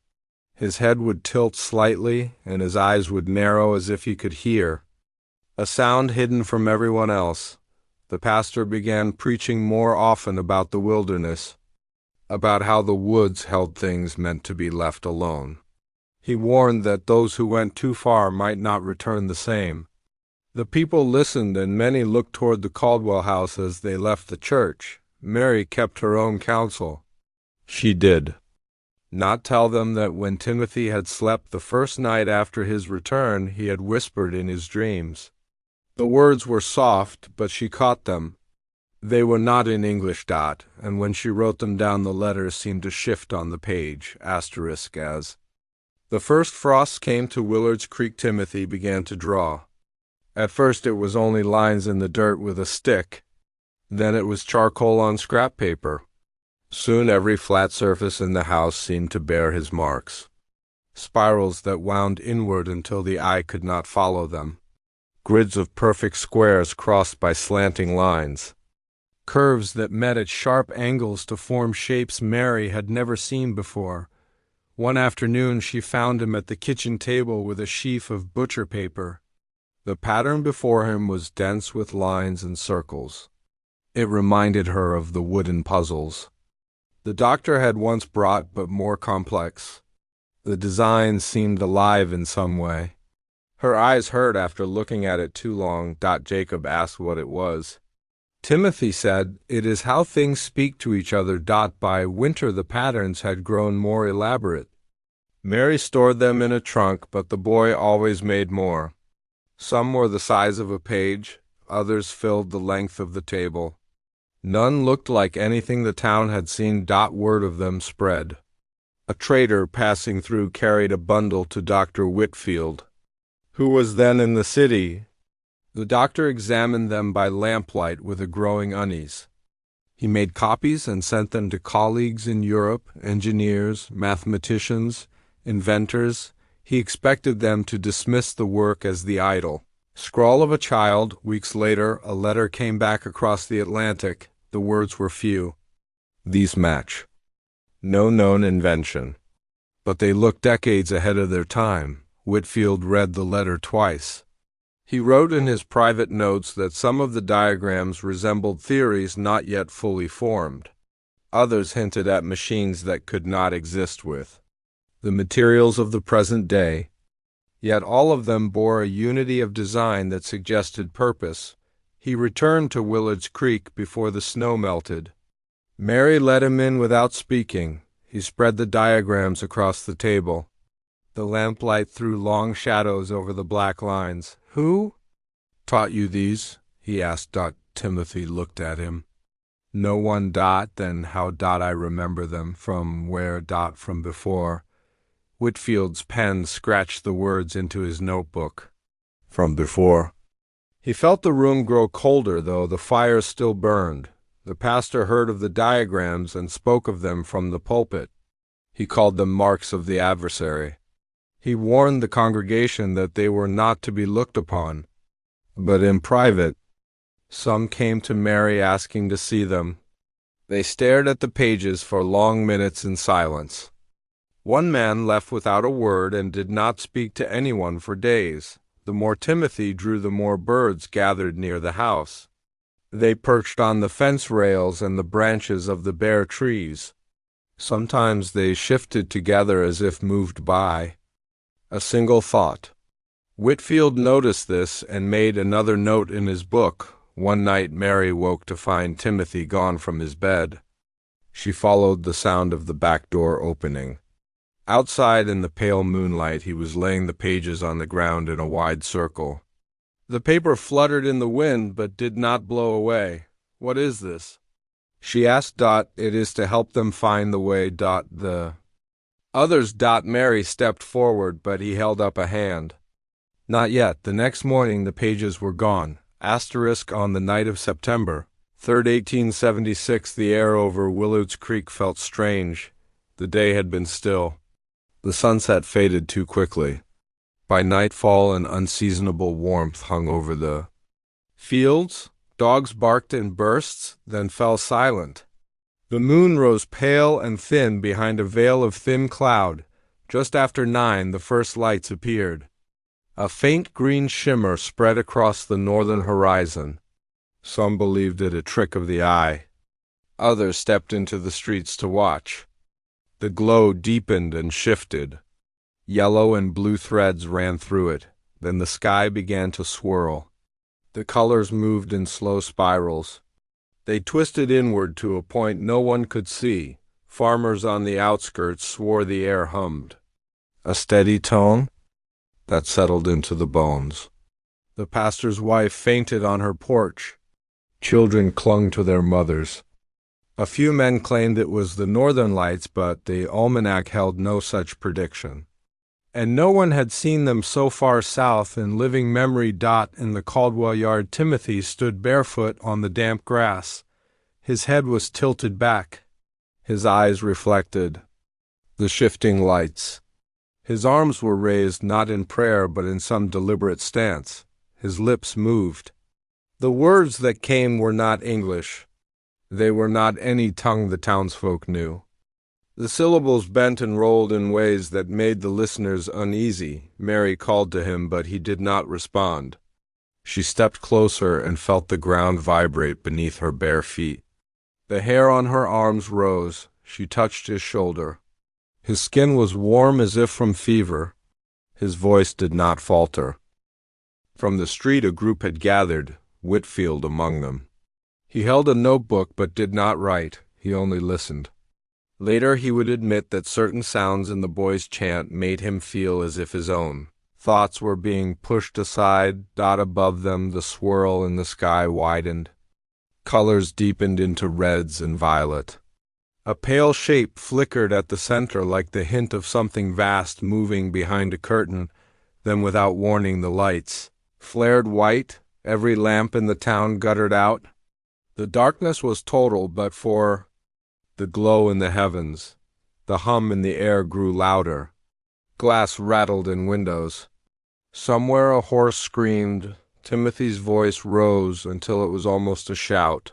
His head would tilt slightly, and his eyes would narrow as if he could hear a sound hidden from everyone else. The pastor began preaching more often about the wilderness, about how the woods held things meant to be left alone. He warned that those who went too far might not return the same. The people listened, and many looked toward the Caldwell house as they left the church. Mary kept her own counsel. She did not tell them that when Timothy had slept the first night after his return, he had whispered in his dreams. The words were soft, but she caught them. They were not in English. And when she wrote them down, the letters seemed to shift on the page, asterisk as. The first frosts came to Willard's Creek. Timothy began to draw. At first it was only lines in the dirt with a stick. Then it was charcoal on scrap paper. Soon every flat surface in the house seemed to bear his marks. Spirals that wound inward until the eye could not follow them. Grids of perfect squares crossed by slanting lines. Curves that met at sharp angles to form shapes Mary had never seen before. One afternoon she found him at the kitchen table with a sheaf of butcher paper. The pattern before him was dense with lines and circles. It reminded her of the wooden puzzles the doctor had once brought, but more complex. The design seemed alive in some way. Her eyes hurt after looking at it too long. Jacob asked what it was. Timothy said, "It is how things speak to each other." By winter the patterns had grown more elaborate. Mary stored them in a trunk, but the boy always made more. Some were the size of a page, others filled the length of the table. None looked like anything the town had seen. Word of them spread. A trader passing through carried a bundle to Dr. Whitfield, who was then in the city. The doctor examined them by lamplight with a growing unease. He made copies and sent them to colleagues in Europe, engineers, mathematicians, inventors. He expected them to dismiss the work as the idle scrawl of a child. Weeks later, a letter came back across the Atlantic. The words were few. These match no known invention. But they looked decades ahead of their time. Whitfield read the letter twice. He wrote in his private notes that some of the diagrams resembled theories not yet fully formed. Others hinted at machines that could not exist with the materials of the present day. Yet all of them bore a unity of design that suggested purpose. He returned to Willard's Creek before the snow melted. Mary let him in without speaking. He spread the diagrams across the table. The lamplight threw long shadows over the black lines. "Who taught you these?" he asked. Timothy looked at him. "No one. Then how? I remember them. From where? From before." Whitfield's pen scratched the words into his notebook. "From before." He felt the room grow colder, though the fire still burned. The pastor heard of the diagrams and spoke of them from the pulpit. He called them marks of the adversary. He warned the congregation that they were not to be looked upon, but in private. Some came to Mary asking to see them. They stared at the pages for long minutes in silence. One man left without a word and did not speak to anyone for days. The more Timothy drew, the more birds gathered near the house. They perched on the fence rails and the branches of the bare trees. Sometimes they shifted together as if moved by a single thought. Whitfield noticed this and made another note in his book. One night Mary woke to find Timothy gone from his bed. She followed the sound of the back door opening. Outside in the pale moonlight he was laying the pages on the ground in a wide circle. The paper fluttered in the wind but did not blow away. "What is this?" she asked. "It is to help them find the way. The others." Mary stepped forward, but he held up a hand. "Not yet." The next morning the pages were gone. On the night of September 3rd, 1876, the air over Willard's Creek felt strange. The day had been still. The sunset faded too quickly. By nightfall an unseasonable warmth hung over the fields. Dogs barked in bursts, then fell silent. The moon rose pale and thin behind a veil of thin cloud. Just after 9 the first lights appeared. A faint green shimmer spread across the northern horizon. Some believed it a trick of the eye. Others stepped into the streets to watch. The glow deepened and shifted. Yellow and blue threads ran through it. Then the sky began to swirl. The colors moved in slow spirals. They twisted inward to a point no one could see. Farmers on the outskirts swore the air hummed. A steady tone that settled into the bones. The pastor's wife fainted on her porch. Children clung to their mothers. A few men claimed it was the northern lights, but the almanac held no such prediction. And no one had seen them so far south in living memory. In the Caldwell yard, Timothy stood barefoot on the damp grass. His head was tilted back. His eyes reflected the shifting lights. His arms were raised not in prayer but in some deliberate stance. His lips moved. The words that came were not English. They were not any tongue the townsfolk knew. The syllables bent and rolled in ways that made the listeners uneasy. Mary called to him, but he did not respond. She stepped closer and felt the ground vibrate beneath her bare feet. The hair on her arms rose. She touched his shoulder. His skin was warm as if from fever. His voice did not falter. From the street a group had gathered, Whitfield among them. He held a notebook but did not write. He only listened. Later he would admit that certain sounds in the boy's chant made him feel as if his own thoughts were being pushed aside. Above them the swirl in the sky widened. Colors deepened into reds and violet. A pale shape flickered at the center like the hint of something vast moving behind a curtain. Then without warning the lights flared white. Every lamp in the town guttered out. The darkness was total but for the glow in the heavens. The hum in the air grew louder. Glass rattled in windows. Somewhere a horse screamed. Timothy's voice rose until it was almost a shout.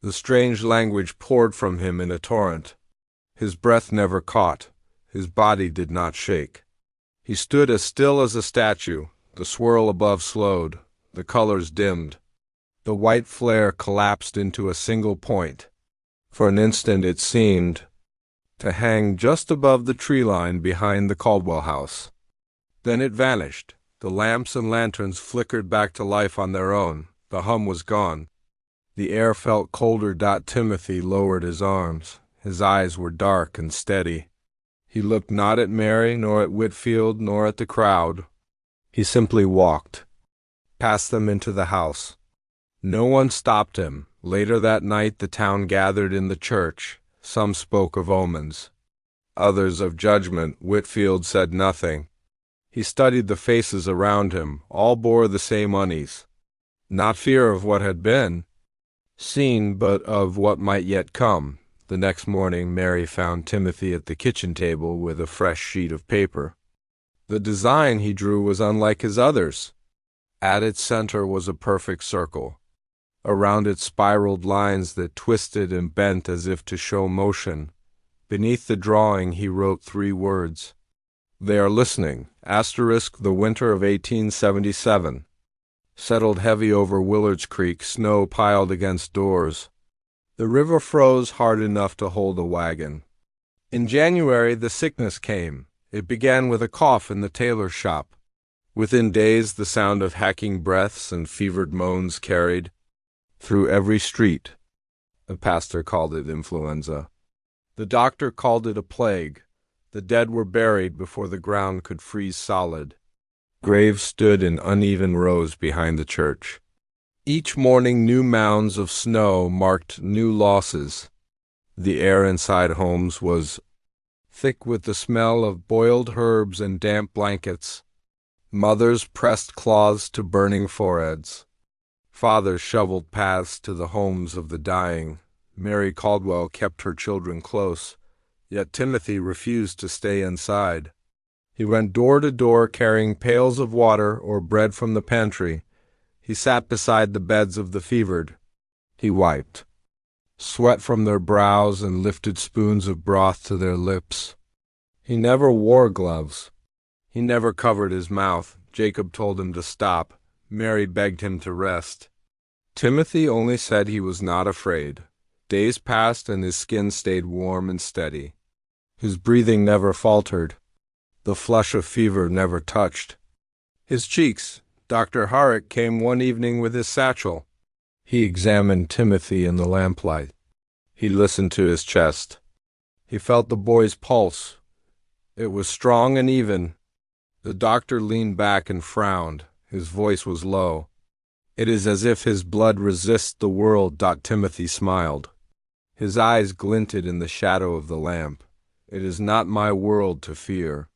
The strange language poured from him in a torrent. His breath never caught. His body did not shake. He stood as still as a statue. The swirl above slowed. The colors dimmed. The white flare collapsed into a single point. For an instant it seemed to hang just above the tree line behind the Caldwell house. Then it vanished. The lamps and lanterns flickered back to life on their own. The hum was gone. The air felt colder. Timothy lowered his arms. His eyes were dark and steady. He looked not at Mary, nor at Whitfield, nor at the crowd. He simply walked past them into the house. No one stopped him. Later that night the town gathered in the church. Some spoke of omens, others of judgment. Whitfield said nothing. He studied the faces around him. All bore the same unease. Not fear of what had been, seen but of what might yet come. The next morning Mary found Timothy at the kitchen table with a fresh sheet of paper. The design he drew was unlike his others. At its center was a perfect circle. Around it spiraled lines that twisted and bent as if to show motion. Beneath the drawing he wrote 3 words. "They are listening. The winter of 1877. Settled heavy over Willard's Creek, snow piled against doors. The river froze hard enough to hold a wagon. In January the sickness came. It began with a cough in the tailor's shop. Within days the sound of hacking breaths and fevered moans carried through every street. The pastor called it influenza. The doctor called it a plague. The dead were buried before the ground could freeze solid. Graves stood in uneven rows behind the church. Each morning new mounds of snow marked new losses. The air inside homes was thick with the smell of boiled herbs and damp blankets. Mothers pressed cloths to burning foreheads. Fathers shoveled paths to the homes of the dying. Mary Caldwell kept her children close, yet Timothy refused to stay inside. He went door to door carrying pails of water or bread from the pantry. He sat beside the beds of the fevered. He wiped sweat from their brows and lifted spoons of broth to their lips. He never wore gloves. He never covered his mouth. Jacob told him to stop. Mary begged him to rest. Timothy only said he was not afraid. Days passed and his skin stayed warm and steady. His breathing never faltered. The flush of fever never touched his cheeks. Dr. Harrick came one evening with his satchel. He examined Timothy in the lamplight. He listened to his chest. He felt the boy's pulse. It was strong and even. The doctor leaned back and frowned. His voice was low. "It is as if his blood resists the world." Timothy smiled. His eyes glinted in the shadow of the lamp. "It is not my world to fear."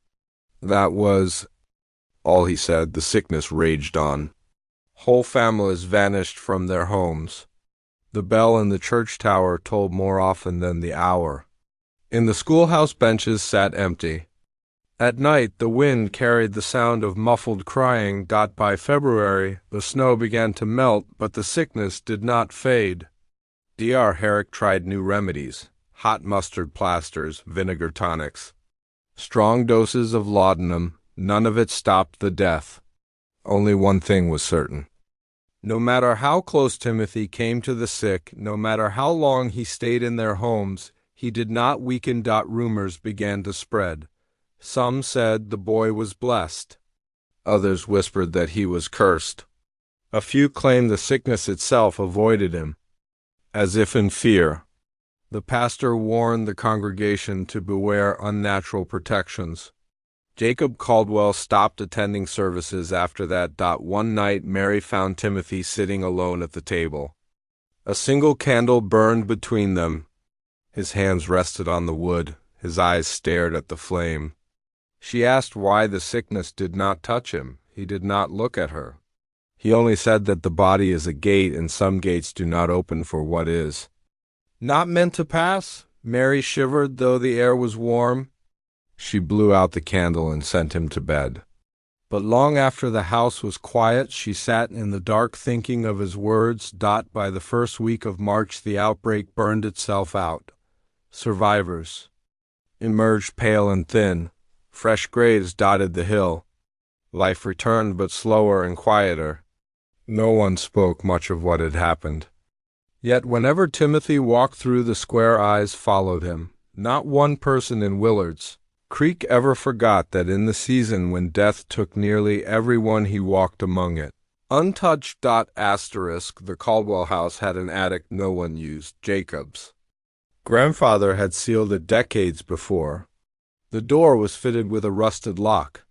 That was all he said. The sickness raged on. Whole families vanished from their homes. The bell in the church tower tolled more often than the hour. In the schoolhouse benches sat empty. At night the wind carried the sound of muffled crying. By February the snow began to melt, but the sickness did not fade. Dr. Herrick tried new remedies: hot mustard plasters, vinegar tonics, strong doses of laudanum. None of it stopped the death. Only one thing was certain. No matter how close Timothy came to the sick, no matter how long he stayed in their homes, he did not weaken. Rumors began to spread. Some said the boy was blessed. Others whispered that he was cursed. A few claimed the sickness itself avoided him. As if in fear, the pastor warned the congregation to beware unnatural protections. Jacob Caldwell stopped attending services after that. One night Mary found Timothy sitting alone at the table. A single candle burned between them. His hands rested on the wood. His eyes stared at the flame. She asked why the sickness did not touch him. He did not look at her. He only said that the body is a gate and some gates do not open for what is not meant to pass. Mary shivered, though the air was warm. She blew out the candle and sent him to bed. But long after the house was quiet, she sat in the dark thinking of his words. By the first week of March the outbreak burned itself out. Survivors emerged pale and thin. Fresh graves dotted the hill. Life returned, but slower and quieter. No one spoke much of what had happened. Yet whenever Timothy walked through, the square eyes followed him. Not one person in Willard's Creek ever forgot that in the season when death took nearly everyone, he walked among it. Untouched. The Caldwell house had an attic no one used, Jacob's. Grandfather had sealed it decades before. The door was fitted with a rusted lock.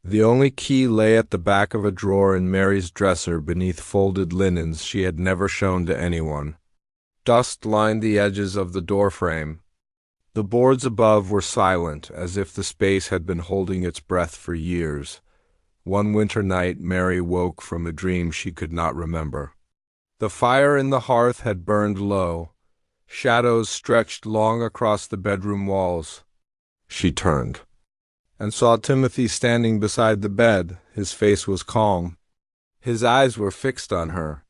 The only key lay at the back of a drawer in Mary's dresser beneath folded linens she had never shown to anyone. Dust lined the edges of the doorframe. The boards above were silent, as if the space had been holding its breath for years. One winter night Mary woke from a dream she could not remember. The fire in the hearth had burned low. Shadows stretched long across the bedroom walls. She turned and saw Timothy standing beside the bed. His face was calm. His eyes were fixed on her.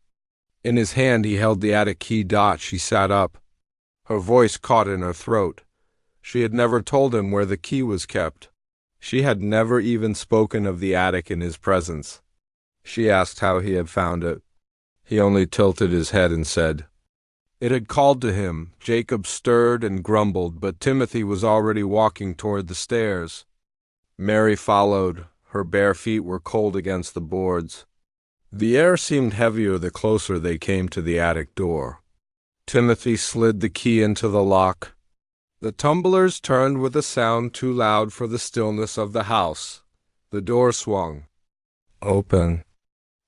In his hand he held the attic key. She sat up. Her voice caught in her throat. She had never told him where the key was kept. She had never even spoken of the attic in his presence. She asked how he had found it. He only tilted his head and said, "It had called to him." Jacob stirred and grumbled, but Timothy was already walking toward the stairs. Mary followed. Her bare feet were cold against the boards. The air seemed heavier the closer they came to the attic door. Timothy slid the key into the lock. The tumblers turned with a sound too loud for the stillness of the house. The door swung open.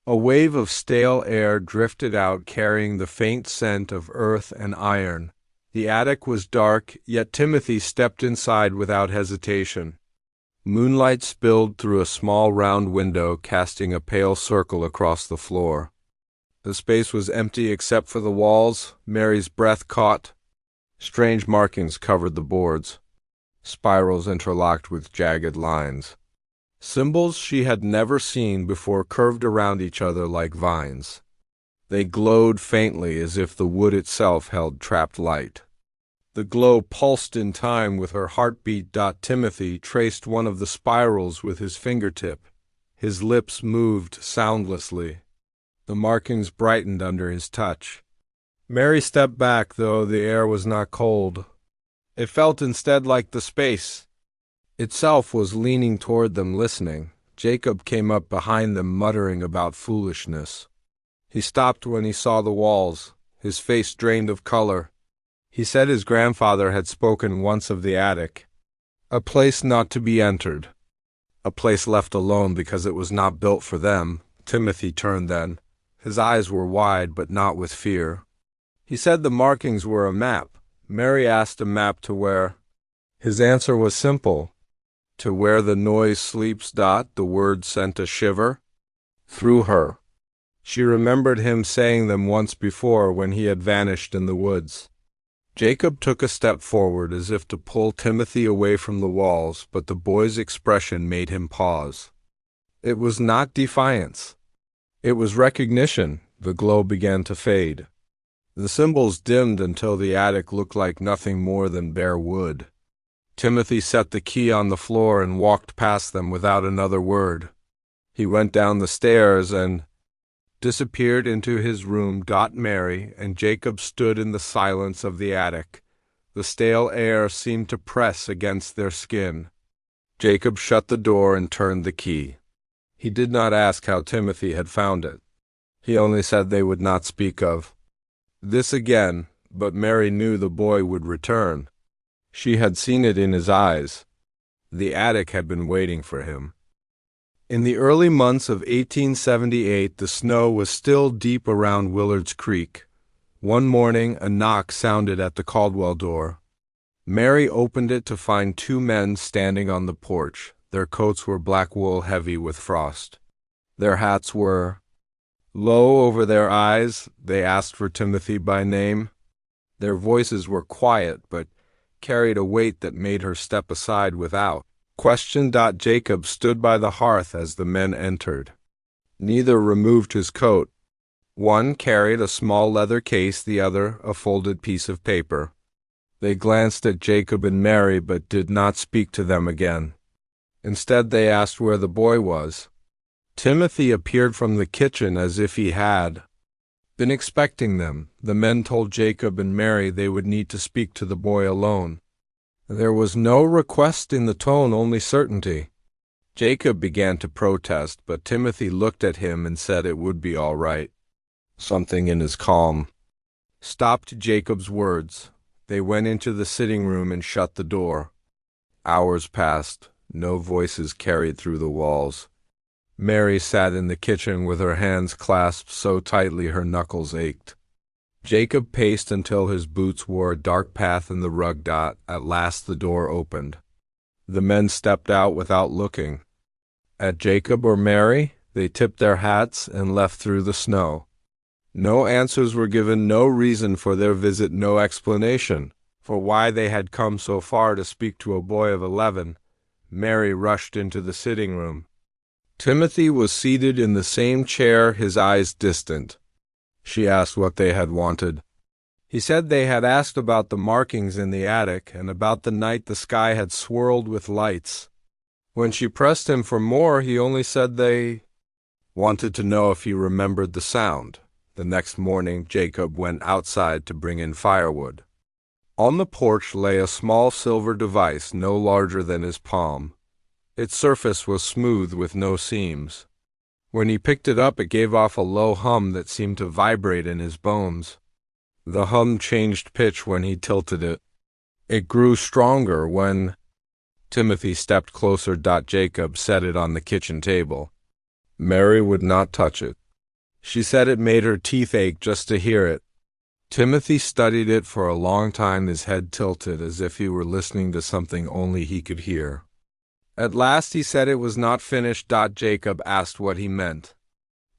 A wave of stale air drifted out, carrying the faint scent of earth and iron. The attic was dark, yet Timothy stepped inside without hesitation. Moonlight spilled through a small round window, casting a pale circle across the floor. The space was empty except for the walls. Mary's breath caught. Strange markings covered the boards, spirals interlocked with jagged lines. Symbols she had never seen before curved around each other like vines. They glowed faintly as if the wood itself held trapped light. The glow pulsed in time with her heartbeat. Timothy traced one of the spirals with his fingertip. His lips moved soundlessly. The markings brightened under his touch. Mary stepped back, though the air was not cold. It felt instead like the space itself was leaning toward them, listening. Jacob came up behind them, muttering about foolishness. He stopped when he saw the walls, his face drained of color. He said his grandfather had spoken once of the attic, a place not to be entered, a place left alone because it was not built for them. Timothy turned then. His eyes were wide, but not with fear. He said the markings were a map. Mary asked a map to where. His answer was simple. To where the noise sleeps. The word sent a shiver through her. She remembered him saying them once before when he had vanished in the woods. Jacob took a step forward as if to pull Timothy away from the walls, but the boy's expression made him pause. It was not defiance. It was recognition. The glow began to fade. The symbols dimmed until the attic looked like nothing more than bare wood. Timothy set the key on the floor and walked past them without another word. He went down the stairs and disappeared into his room. Mary and Jacob stood in the silence of the attic. The stale air seemed to press against their skin. Jacob shut the door and turned the key. He did not ask how Timothy had found it. He only said they would not speak of this again, but Mary knew the boy would return. She had seen it in his eyes. The attic had been waiting for him. In the early months of 1878, the snow was still deep around Willard's Creek. One morning, a knock sounded at the Caldwell door. Mary opened it to find two men standing on the porch. Their coats were black wool, heavy with frost. Their hats were low over their eyes. They asked for Timothy by name. Their voices were quiet, but carried a weight that made her step aside without question. Jacob stood by the hearth as the men entered. Neither removed his coat. One carried a small leather case, the other a folded piece of paper. They glanced at Jacob and Mary, but did not speak to them again. Instead, they asked where the boy was. Timothy appeared from the kitchen as if he had been expecting them. The men told Jacob and Mary they would need to speak to the boy alone. There was no request in the tone, only certainty. Jacob began to protest, but Timothy looked at him and said it would be all right. Something in his calm stopped Jacob's words. They went into the sitting room and shut the door. Hours passed. No voices carried through the walls. Mary sat in the kitchen with her hands clasped so tightly her knuckles ached. Jacob paced until his boots wore a dark path in the rug. At last the door opened. The men stepped out without looking at Jacob or Mary. They tipped their hats and left through the snow. No answers were given, no reason for their visit, no explanation for why they had come so far to speak to a boy of 11. Mary rushed into the sitting room. Timothy was seated in the same chair, his eyes distant. She asked what they had wanted. He said they had asked about the markings in the attic and about the night the sky had swirled with lights. When she pressed him for more, he only said they wanted to know if he remembered the sound. The next morning, Jacob went outside to bring in firewood. On the porch lay a small silver device no larger than his palm. Its surface was smooth with no seams. When he picked it up, it gave off a low hum that seemed to vibrate in his bones. The hum changed pitch when he tilted it. It grew stronger when Timothy stepped closer. Jacob set it on the kitchen table. Mary would not touch it. She said it made her teeth ache just to hear it. Timothy studied it for a long time, his head tilted as if he were listening to something only he could hear. At last he said it was not finished. Jacob asked what he meant.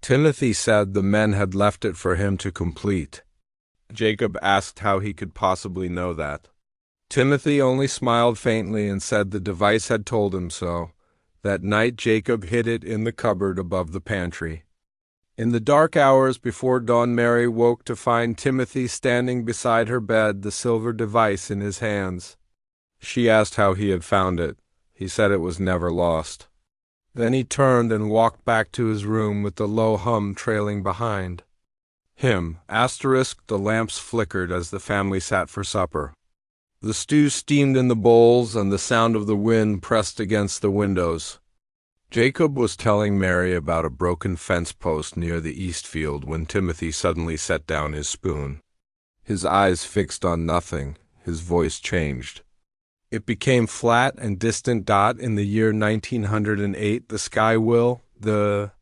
Timothy said the men had left it for him to complete. Jacob asked how he could possibly know that. Timothy only smiled faintly and said the device had told him so. That night Jacob hid it in the cupboard above the pantry. In the dark hours before dawn, Mary woke to find Timothy standing beside her bed, the silver device in his hands. She asked how he had found it. He said it was never lost. Then he turned and walked back to his room with the low hum trailing behind him. The lamps flickered as the family sat for supper. The stew steamed in the bowls, and the sound of the wind pressed against the windows. Jacob was telling Mary about a broken fence post near the east field when Timothy suddenly set down his spoon. His eyes fixed on nothing, his voice changed. It became flat and distant. In the year 1908, the sky will, the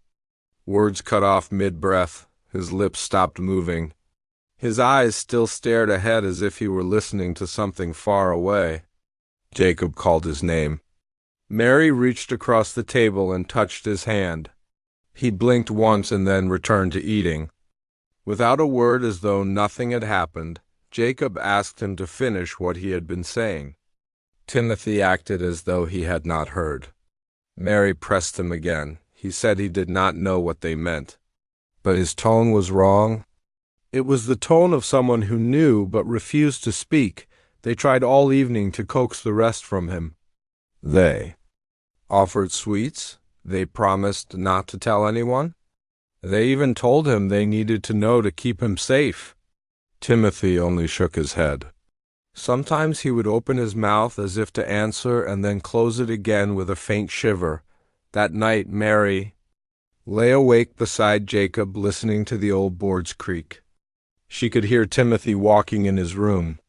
words cut off mid-breath. His lips stopped moving. His eyes still stared ahead as if he were listening to something far away. Jacob called his name. Mary reached across the table and touched his hand. He blinked once and then returned to eating. Without a word, as though nothing had happened, Jacob asked him to finish what he had been saying. Timothy acted as though he had not heard. Mary pressed him again. He said he did not know what they meant. But his tone was wrong. It was the tone of someone who knew but refused to speak. They tried all evening to coax the rest from him. They offered sweets. They promised not to tell anyone. They even told him they needed to know to keep him safe. Timothy only shook his head. Sometimes he would open his mouth as if to answer and then close it again with a faint shiver. That night Mary lay awake beside Jacob, listening to the old boards creak. She could hear Timothy walking in his room.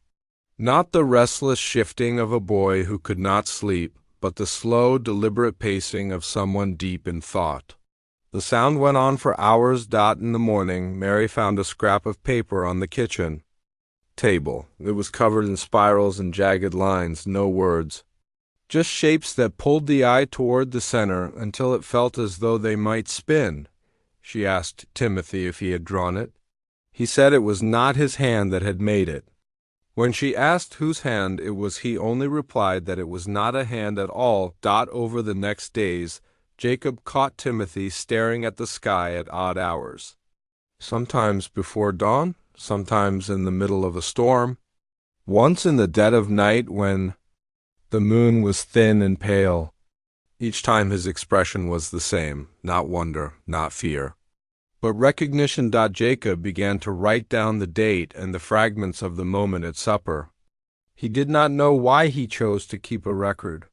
Not the restless shifting of a boy who could not sleep, but the slow, deliberate pacing of someone deep in thought. The sound went on for hours. In the morning, Mary found a scrap of paper on the kitchen table. It was covered in spirals and jagged lines, no words. Just shapes that pulled the eye toward the center until it felt as though they might spin. She asked Timothy if he had drawn it. He said it was not his hand that had made it. When she asked whose hand it was, he only replied that it was not a hand at all. Over the next days, Jacob caught Timothy staring at the sky at odd hours. Sometimes before dawn, sometimes in the middle of a storm. Once in the dead of night when the moon was thin and pale. Each time his expression was the same, not wonder, not fear, but recognition. Jacob began to write down the date and the fragments of the moment at supper. He did not know why he chose to keep a record.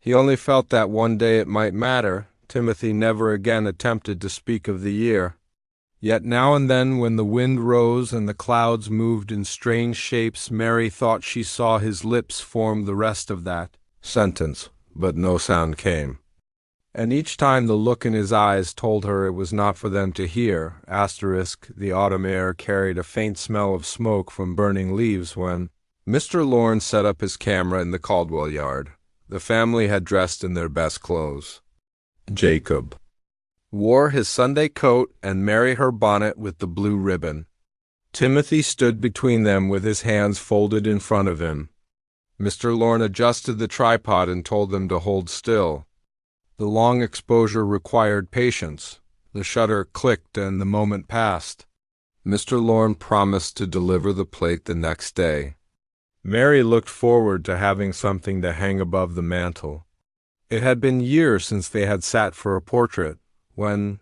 He only felt that one day it might matter. Timothy never again attempted to speak of the year. Yet now and then, when the wind rose and the clouds moved in strange shapes, Mary thought she saw his lips form the rest of that sentence, but no sound came. And each time the look in his eyes told her it was not for them to hear. The autumn air carried a faint smell of smoke from burning leaves when Mr. Lorne set up his camera in the Caldwell yard. The family had dressed in their best clothes. Jacob wore his Sunday coat and Mary her bonnet with the blue ribbon. Timothy stood between them with his hands folded in front of him. Mr. Lorne adjusted the tripod and told them to hold still. The long exposure required patience. The shutter clicked and the moment passed. Mr. Lorne promised to deliver the plate the next day. Mary looked forward to having something to hang above the mantel. It had been years since they had sat for a portrait. When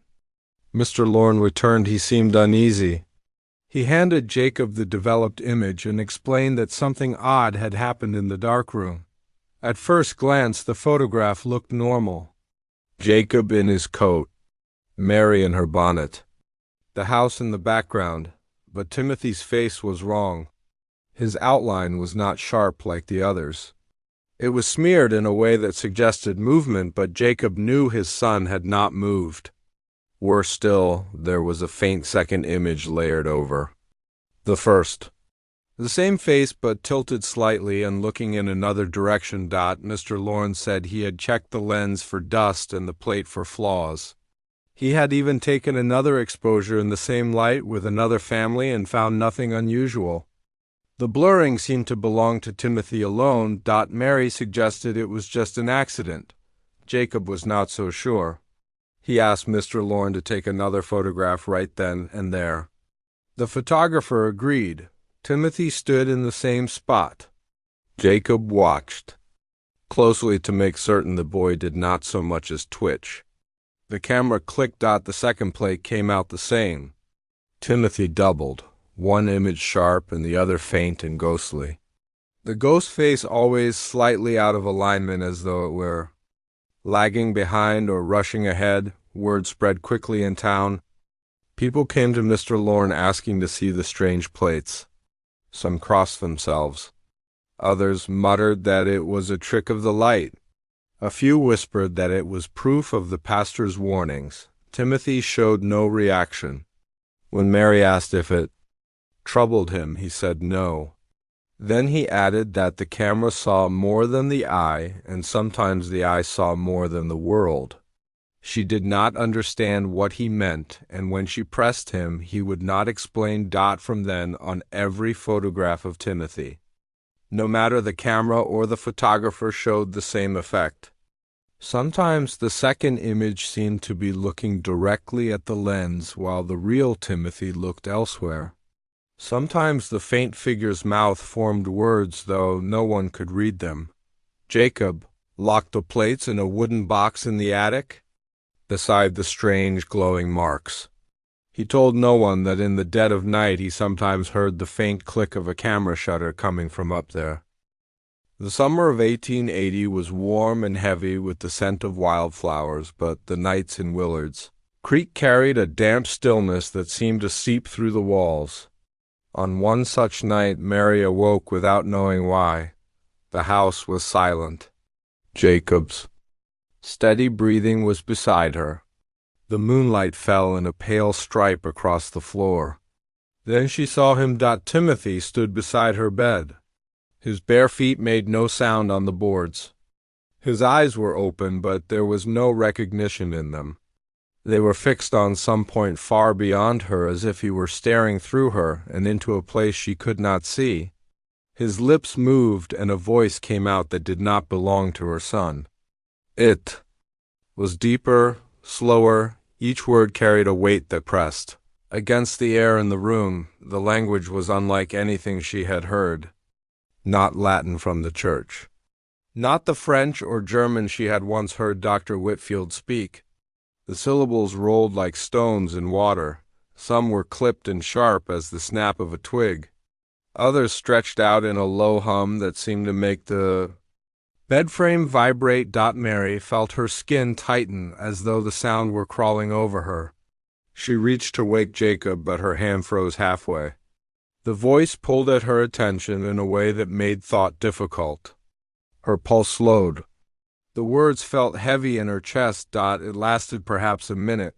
Mr. Lorne returned, he seemed uneasy. He handed Jacob the developed image and explained that something odd had happened in the darkroom. At first glance, the photograph looked normal. Jacob in his coat, Mary in her bonnet, the house in the background, but Timothy's face was wrong. His outline was not sharp like the others. It was smeared in a way that suggested movement, but Jacob knew his son had not moved. Worse still, there was a faint second image layered over the first. The same face, but tilted slightly and looking in another direction. Mr. Lorne said he had checked the lens for dust and the plate for flaws. He had even taken another exposure in the same light with another family and found nothing unusual. The blurring seemed to belong to Timothy alone. Mary suggested it was just an accident. Jacob was not so sure. He asked Mr. Lorne to take another photograph right then and there. The photographer agreed. Timothy stood in the same spot. Jacob watched closely to make certain the boy did not so much as twitch. The camera clicked. The second plate came out the same. Timothy doubled, one image sharp and the other faint and ghostly. The ghost face always slightly out of alignment, as though it were lagging behind or rushing ahead. Word spread quickly in town. People came to Mr. Lorne asking to see the strange plates. Some crossed themselves. Others muttered that it was a trick of the light. A few whispered that it was proof of the pastor's warnings. Timothy showed no reaction. When Mary asked if it troubled him, he said no. Then he added that the camera saw more than the eye, and sometimes the eye saw more than the world. She did not understand what he meant, and when she pressed him, he would not explain. From then on, every photograph of Timothy, no matter the camera or the photographer, showed the same effect. Sometimes the second image seemed to be looking directly at the lens, while the real Timothy looked elsewhere. Sometimes the faint figure's mouth formed words, though no one could read them. Jacob locked the plates in a wooden box in the attic, beside the strange glowing marks. He told no one that in the dead of night he sometimes heard the faint click of a camera shutter coming from up there. The summer of 1880 was warm and heavy with the scent of wildflowers, but the nights in Willard's Creek carried a damp stillness that seemed to seep through the walls. On one such night Mary awoke without knowing why. The house was silent. Jacob's steady breathing was beside her. The moonlight fell in a pale stripe across the floor. Then she saw him. Timothy stood beside her bed. His bare feet made no sound on the boards. His eyes were open, but there was no recognition in them. They were fixed on some point far beyond her, as if he were staring through her and into a place she could not see. His lips moved, and a voice came out that did not belong to her son. It was deeper, slower. Each word carried a weight that pressed against the air in the room. The language was unlike anything she had heard. Not Latin from the church. Not the French or German she had once heard Dr. Whitfield speak. The syllables rolled like stones in water. Some were clipped and sharp as the snap of a twig. Others stretched out in a low hum that seemed to make the bed frame vibrate. Mary felt her skin tighten as though the sound were crawling over her. She reached to wake Jacob, but her hand froze halfway. The voice pulled at her attention in a way that made thought difficult. Her pulse slowed. The words felt heavy in her chest. It lasted perhaps a minute.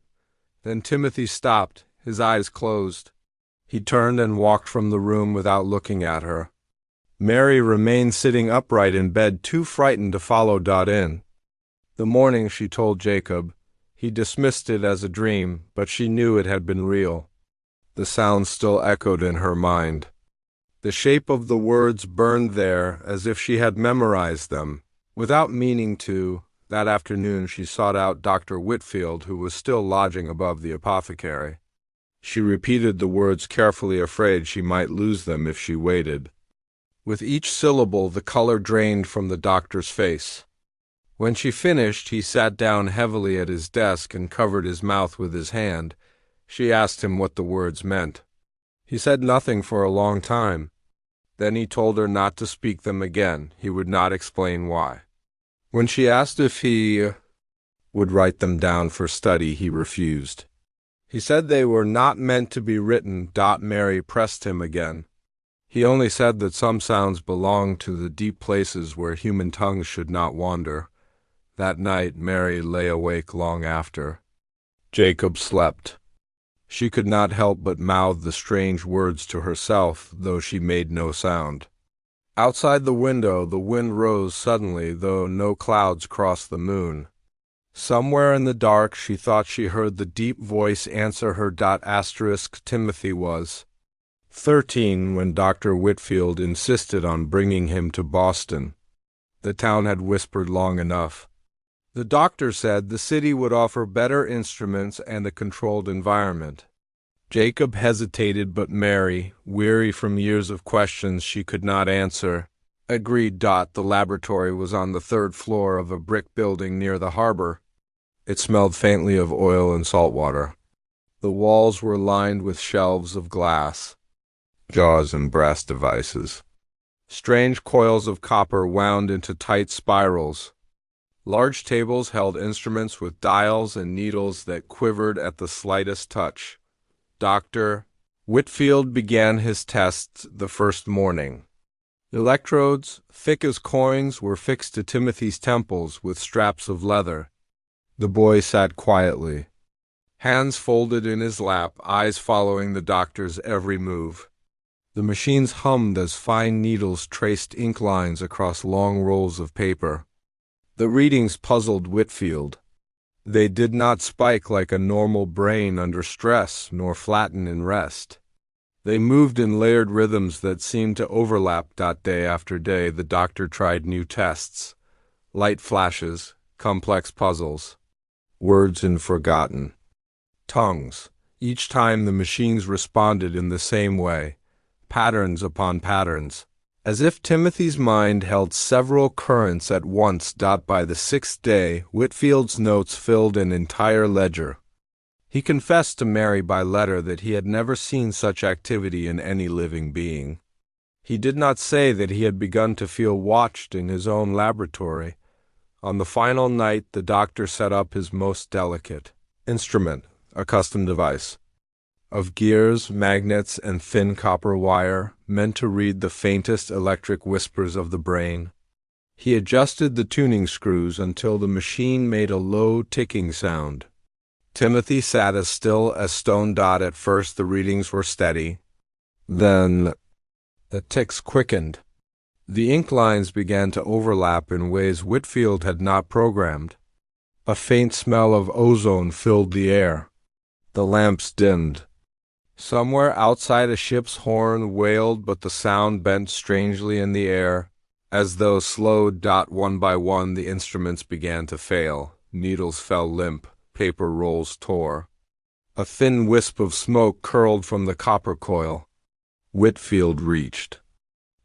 Then Timothy stopped, his eyes closed. He turned and walked from the room without looking at her. Mary remained sitting upright in bed, too frightened to follow. In the morning, she told Jacob, He dismissed it as a dream, but she knew it had been real. The sound still echoed in her mind. The shape of the words burned there as if she had memorized them. Without meaning to, that afternoon she sought out Dr. Whitfield, who was still lodging above the apothecary. She repeated the words carefully, afraid she might lose them if she waited. With each syllable the color drained from the doctor's face. When she finished, he sat down heavily at his desk and covered his mouth with his hand. She asked him what the words meant. He said nothing for a long time. Then he told her not to speak them again. He would not explain why. When she asked if he would write them down for study, he refused. He said they were not meant to be written. Mary pressed him again. He only said that some sounds belonged to the deep places where human tongues should not wander. That night Mary lay awake long after. Jacob slept. She could not help but mouth the strange words to herself, though she made no sound. Outside the window the wind rose suddenly, though no clouds crossed the moon. Somewhere in the dark she thought she heard the deep voice answer her. Timothy was 13 when Dr. Whitfield insisted on bringing him to Boston. The town had whispered long enough. The doctor said the city would offer better instruments and a controlled environment. Jacob hesitated, but Mary, weary from years of questions she could not answer, agreed. The laboratory was on the third floor of a brick building near the harbor. It smelled faintly of oil and salt water. The walls were lined with shelves of glass, jaws and brass devices. Strange coils of copper wound into tight spirals. Large tables held instruments with dials and needles that quivered at the slightest touch. Dr. Whitfield began his tests the first morning. Electrodes, thick as coins, were fixed to Timothy's temples with straps of leather. The boy sat quietly, hands folded in his lap, eyes following the doctor's every move. The machines hummed as fine needles traced ink lines across long rolls of paper. The readings puzzled Whitfield. They did not spike like a normal brain under stress, nor flatten in rest. They moved in layered rhythms that seemed to overlap. Day after day the doctor tried new tests, light flashes, complex puzzles, words in forgotten tongues. Each time the machines responded in the same way, patterns upon patterns, as if Timothy's mind held several currents at once. By the sixth day, Whitfield's notes filled an entire ledger. He confessed to Mary by letter that he had never seen such activity in any living being. He did not say that he had begun to feel watched in his own laboratory. On the final night, the doctor set up his most delicate instrument, a custom device of gears, magnets, and thin copper wire, meant to read the faintest electric whispers of the brain. He adjusted the tuning screws until the machine made a low ticking sound. Timothy sat as still as stone. At first the readings were steady. Then the ticks quickened. The ink lines began to overlap in ways Whitfield had not programmed. A faint smell of ozone filled the air. The lamps dimmed. Somewhere outside a ship's horn wailed, but the sound bent strangely in the air, as though slowed. One by one the instruments began to fail. Needles fell limp, paper rolls tore. A thin wisp of smoke curled from the copper coil. Whitfield reached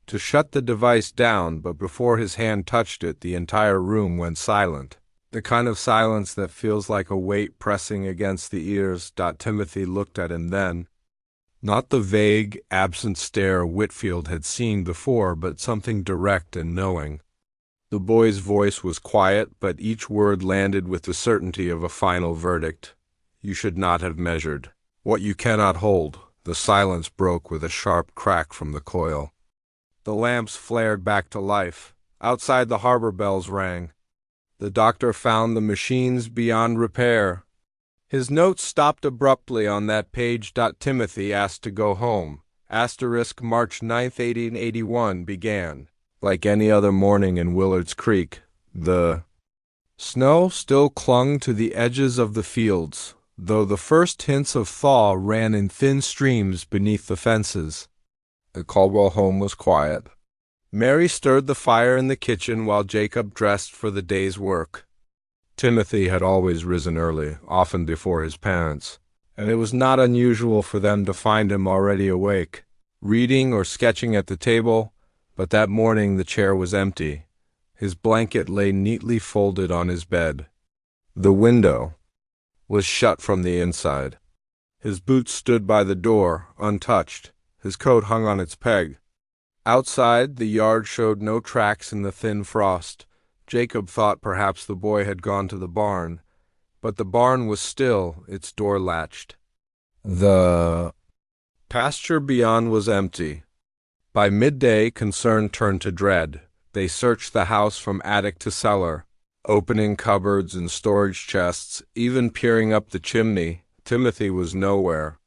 to shut the device down, but before his hand touched it, the entire room went silent. The kind of silence that feels like a weight pressing against the ears. Timothy looked at him then. Not the vague, absent stare Whitfield had seen before, but something direct and knowing. The boy's voice was quiet, but each word landed with the certainty of a final verdict. You should not have measured what you cannot hold. The silence broke with a sharp crack from the coil. The lamps flared back to life. Outside the harbor bells rang. The doctor found the machines beyond repair. His notes stopped abruptly on that page. Timothy asked to go home. March 9th, 1881 began. Like any other morning in Willard's Creek, the Snow still clung to the edges of the fields, though the first hints of thaw ran in thin streams beneath the fences. The Caldwell home was quiet. Mary stirred the fire in the kitchen while Jacob dressed for the day's work. Timothy had always risen early, often before his parents, and it was not unusual for them to find him already awake, reading or sketching at the table, but that morning the chair was empty. His blanket lay neatly folded on his bed. The window was shut from the inside. His boots stood by the door, untouched. His coat hung on its peg. Outside, the yard showed no tracks in the thin frost. Jacob thought perhaps the boy had gone to the barn, but the barn was still, its door latched. The pasture beyond was empty. By midday, concern turned to dread. They searched the house from attic to cellar, opening cupboards and storage chests, even peering up the chimney. Timothy was nowhere.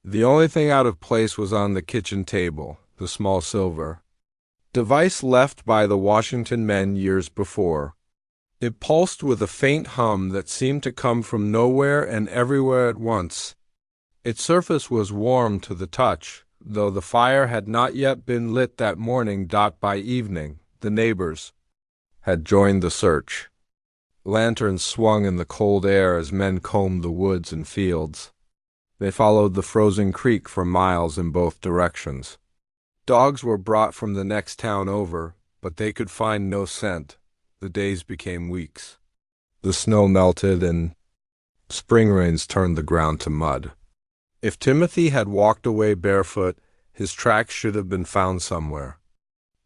The only thing out of place was on the kitchen table, the small silver device left by the Washington men years before. It pulsed with a faint hum that seemed to come from nowhere and everywhere at once. Its surface was warm to the touch, though the fire had not yet been lit that morning. By evening, the neighbors had joined the search. Lanterns swung in the cold air as men combed the woods and fields. They followed the frozen creek for miles in both directions. Dogs were brought from the next town over, but they could find no scent. The days became weeks. The snow melted and spring rains turned the ground to mud. If Timothy had walked away barefoot, his tracks should have been found somewhere.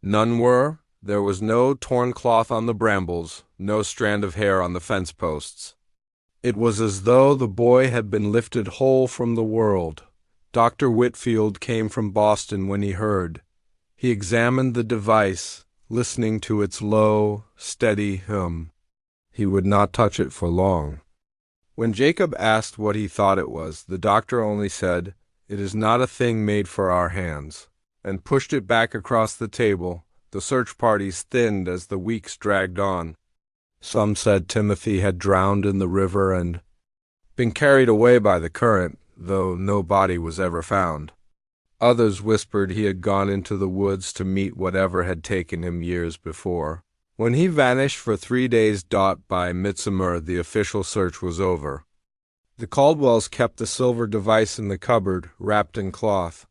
None were. There was no torn cloth on the brambles, no strand of hair on the fence posts. It was as though the boy had been lifted whole from the world. Dr. Whitfield came from Boston when he heard. He examined the device, listening to its low, steady hum. He would not touch it for long. When Jacob asked what he thought it was, the doctor only said, "It is not a thing made for our hands," and pushed it back across the table. The search parties thinned as the weeks dragged on. Some said Timothy had drowned in the river and been carried away by the current, though no body was ever found. Others whispered he had gone into the woods to meet whatever had taken him years before. When he vanished for 3 days. By midsummer, the official search was over. The Caldwells kept the silver device in the cupboard, wrapped in cloth.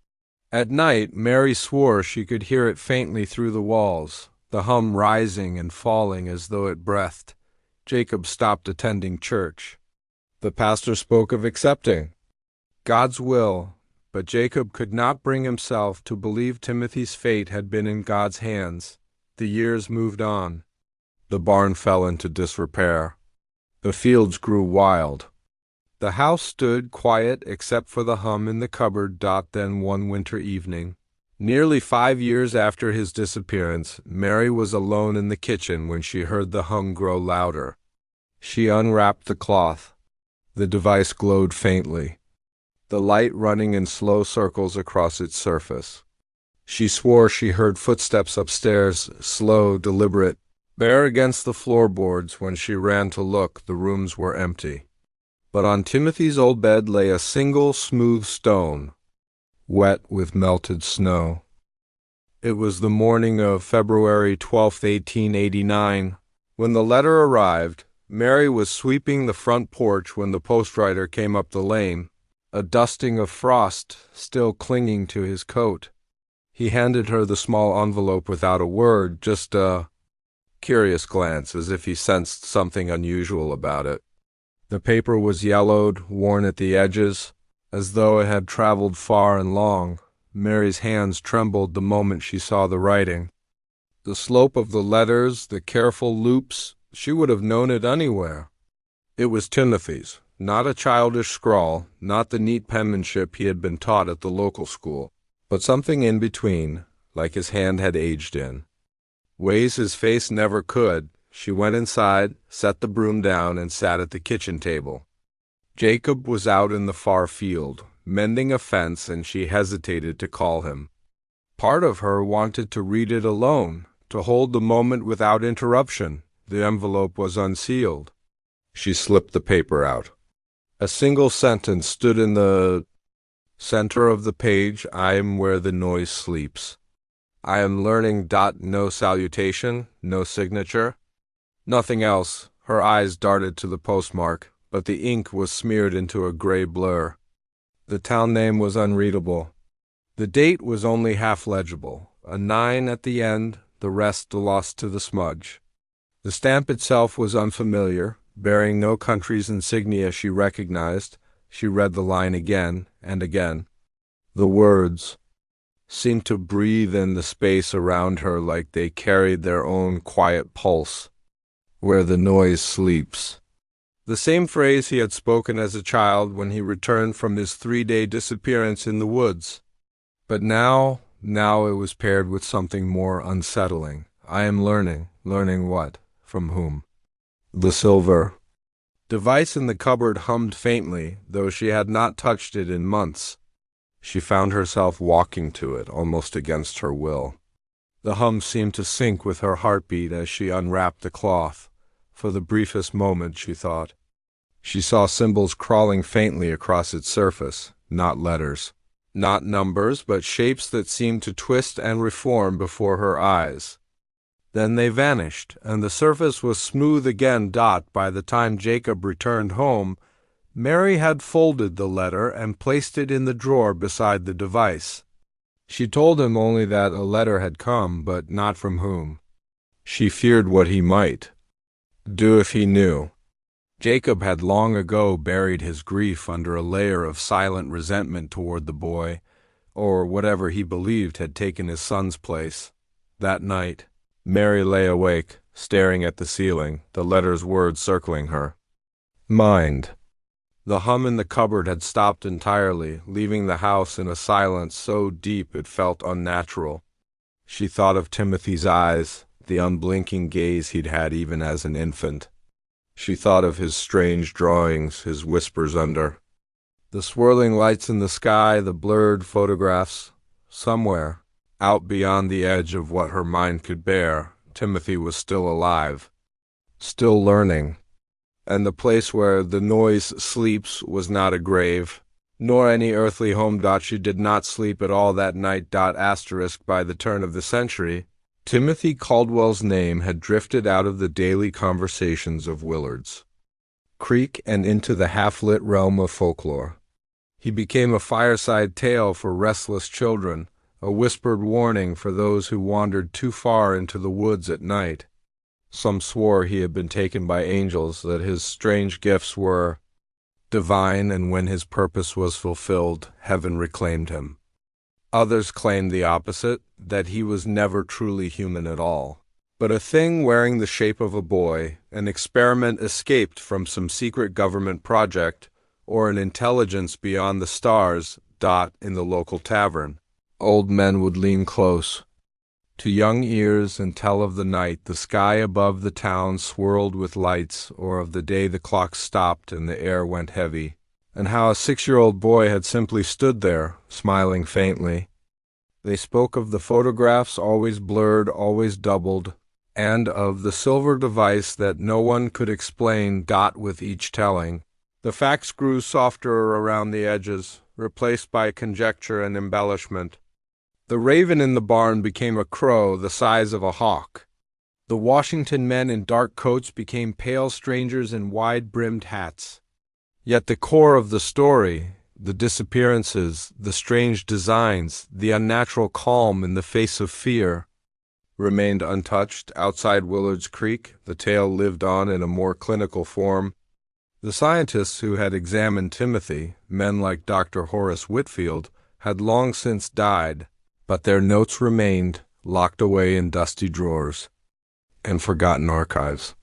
At night, Mary swore she could hear it faintly through the walls, the hum rising and falling as though it breathed. Jacob stopped attending church. The pastor spoke of accepting God's will, but Jacob could not bring himself to believe Timothy's fate had been in God's hands. The years moved on. The barn fell into disrepair. The fields grew wild. The house stood quiet except for the hum in the cupboard. Then one winter evening, nearly 5 years after his disappearance, Mary was alone in the kitchen when she heard the hum grow louder. She unwrapped the cloth. The device glowed faintly, the light running in slow circles across its surface. She swore she heard footsteps upstairs, slow, deliberate. Bare against the floorboards, when she ran to look, the rooms were empty. But on Timothy's old bed lay a single smooth stone, wet with melted snow. It was the morning of February 12, 1889. When the letter arrived, Mary was sweeping the front porch when the postwriter came up the lane, a dusting of frost still clinging to his coat. He handed her the small envelope without a word, just a curious glance, as if he sensed something unusual about it. The paper was yellowed, worn at the edges, as though it had traveled far and long. Mary's hands trembled the moment she saw the writing. The slope of the letters, the careful loops, she would have known it anywhere. It was Timothy's, not a childish scrawl, not the neat penmanship he had been taught at the local school, but something in between, like his hand had aged in. Ways his face never could. She went inside, set the broom down, and sat at the kitchen table. Jacob was out in the far field, mending a fence, and she hesitated to call him. Part of her wanted to read it alone, to hold the moment without interruption. The envelope was unsealed. She slipped the paper out. A single sentence stood in the center of the page. I am where the noise sleeps. I am learning. No salutation, no signature. Nothing else. Her eyes darted to the postmark, but the ink was smeared into a gray blur. The town name was unreadable. The date was only half legible, a 9 at the end, the rest lost to the smudge. The stamp itself was unfamiliar, bearing no country's insignia she recognized. She read the line again and again. The words seemed to breathe in the space around her like they carried their own quiet pulse. Where the noise sleeps. The same phrase he had spoken as a child when he returned from his 3-day disappearance in the woods. But now it was paired with something more unsettling. I am learning. Learning what? From whom? The silver device in the cupboard hummed faintly, though she had not touched it in months. She found herself walking to it, almost against her will. The hum seemed to sync with her heartbeat as she unwrapped the cloth. For the briefest moment, she thought. She saw symbols crawling faintly across its surface, not letters, not numbers, but shapes that seemed to twist and reform before her eyes. Then they vanished, and the surface was smooth again. By the time Jacob returned home, Mary had folded the letter and placed it in the drawer beside the device. She told him only that a letter had come, but not from whom. She feared what he might do if he knew. Jacob had long ago buried his grief under a layer of silent resentment toward the boy, or whatever he believed had taken his son's place. That night, Mary lay awake, staring at the ceiling, the letter's words circling her mind. The hum in the cupboard had stopped entirely, leaving the house in a silence so deep it felt unnatural. She thought of Timothy's eyes, the unblinking gaze he'd had even as an infant. She thought of his strange drawings, his whispers under the swirling lights in the sky, the blurred photographs. Somewhere, out beyond the edge of what her mind could bear, Timothy was still alive, still learning. And the place where the noise sleeps was not a grave, nor any earthly home. She did not sleep at all that night. By the turn of the century, Timothy Caldwell's name had drifted out of the daily conversations of Willard's Creek and into the half-lit realm of folklore. He became a fireside tale for restless children, a whispered warning for those who wandered too far into the woods at night. Some swore he had been taken by angels, that his strange gifts were divine, and when his purpose was fulfilled, heaven reclaimed him. Others claimed the opposite, that he was never truly human at all, but a thing wearing the shape of a boy, an experiment escaped from some secret government project, or an intelligence beyond the stars. In the local tavern, old men would lean close to young ears and tell of the night the sky above the town swirled with lights, or of the day the clock stopped and the air went heavy, and how a 6-year-old boy had simply stood there, smiling faintly. They spoke of the photographs, always blurred, always doubled, and of the silver device that no one could explain. With each telling, the facts grew softer around the edges, replaced by conjecture and embellishment. The raven in the barn became a crow the size of a hawk. The Washington men in dark coats became pale strangers in wide-brimmed hats. Yet the core of the story, the disappearances, the strange designs, the unnatural calm in the face of fear, remained untouched. Outside Willard's Creek, the tale lived on in a more clinical form. The scientists who had examined Timothy, men like Dr. Horace Whitfield, had long since died, but their notes remained, locked away in dusty drawers and forgotten archives.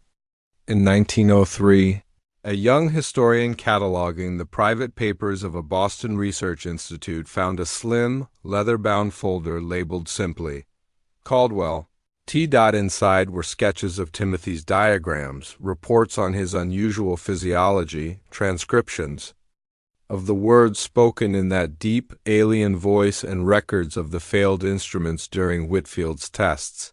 In 1903, a young historian cataloging the private papers of a Boston research institute found a slim, leather-bound folder labeled simply, Caldwell. Inside were sketches of Timothy's diagrams, reports on his unusual physiology, transcriptions of the words spoken in that deep, alien voice, and records of the failed instruments during Whitfield's tests.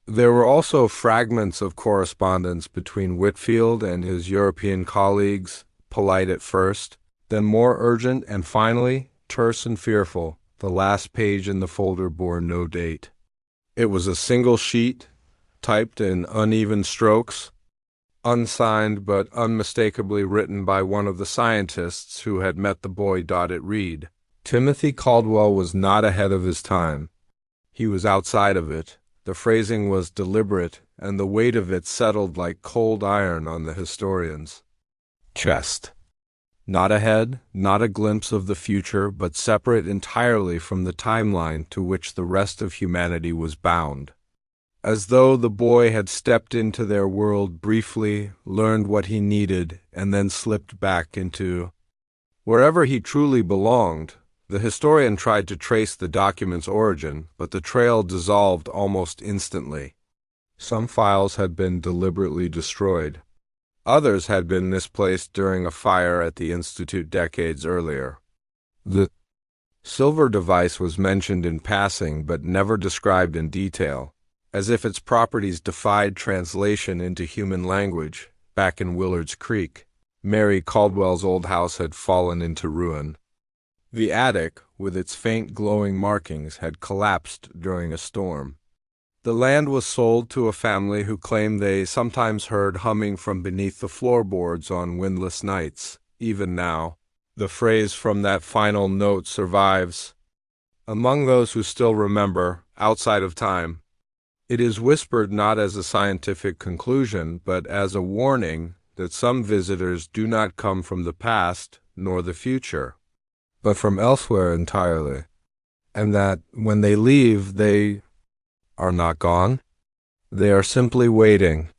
There were also fragments of correspondence between Whitfield and his European colleagues, polite at first, then more urgent, and finally terse and fearful. The last page in the folder bore no date. It was a single sheet, typed in uneven strokes, unsigned but unmistakably written by one of the scientists who had met the boy. It read, "Timothy Caldwell was not ahead of his time. He was outside of it." The phrasing was deliberate, and the weight of it settled like cold iron on the historian's chest. Not ahead, not a glimpse of the future, but separate entirely from the timeline to which the rest of humanity was bound. As though the boy had stepped into their world briefly, learned what he needed, and then slipped back into wherever he truly belonged. The historian tried to trace the document's origin, but the trail dissolved almost instantly. Some files had been deliberately destroyed. Others had been misplaced during a fire at the Institute decades earlier. The silver device was mentioned in passing but never described in detail, as if its properties defied translation into human language. Back in Willard's Creek, Mary Caldwell's old house had fallen into ruin. The attic, with its faint glowing markings, had collapsed during a storm. The land was sold to a family who claimed they sometimes heard humming from beneath the floorboards on windless nights. Even now, the phrase from that final note survives among those who still remember, outside of time. It is whispered not as a scientific conclusion, but as a warning that some visitors do not come from the past nor the future, but from elsewhere entirely, and that when they leave, they are not gone. They are simply waiting,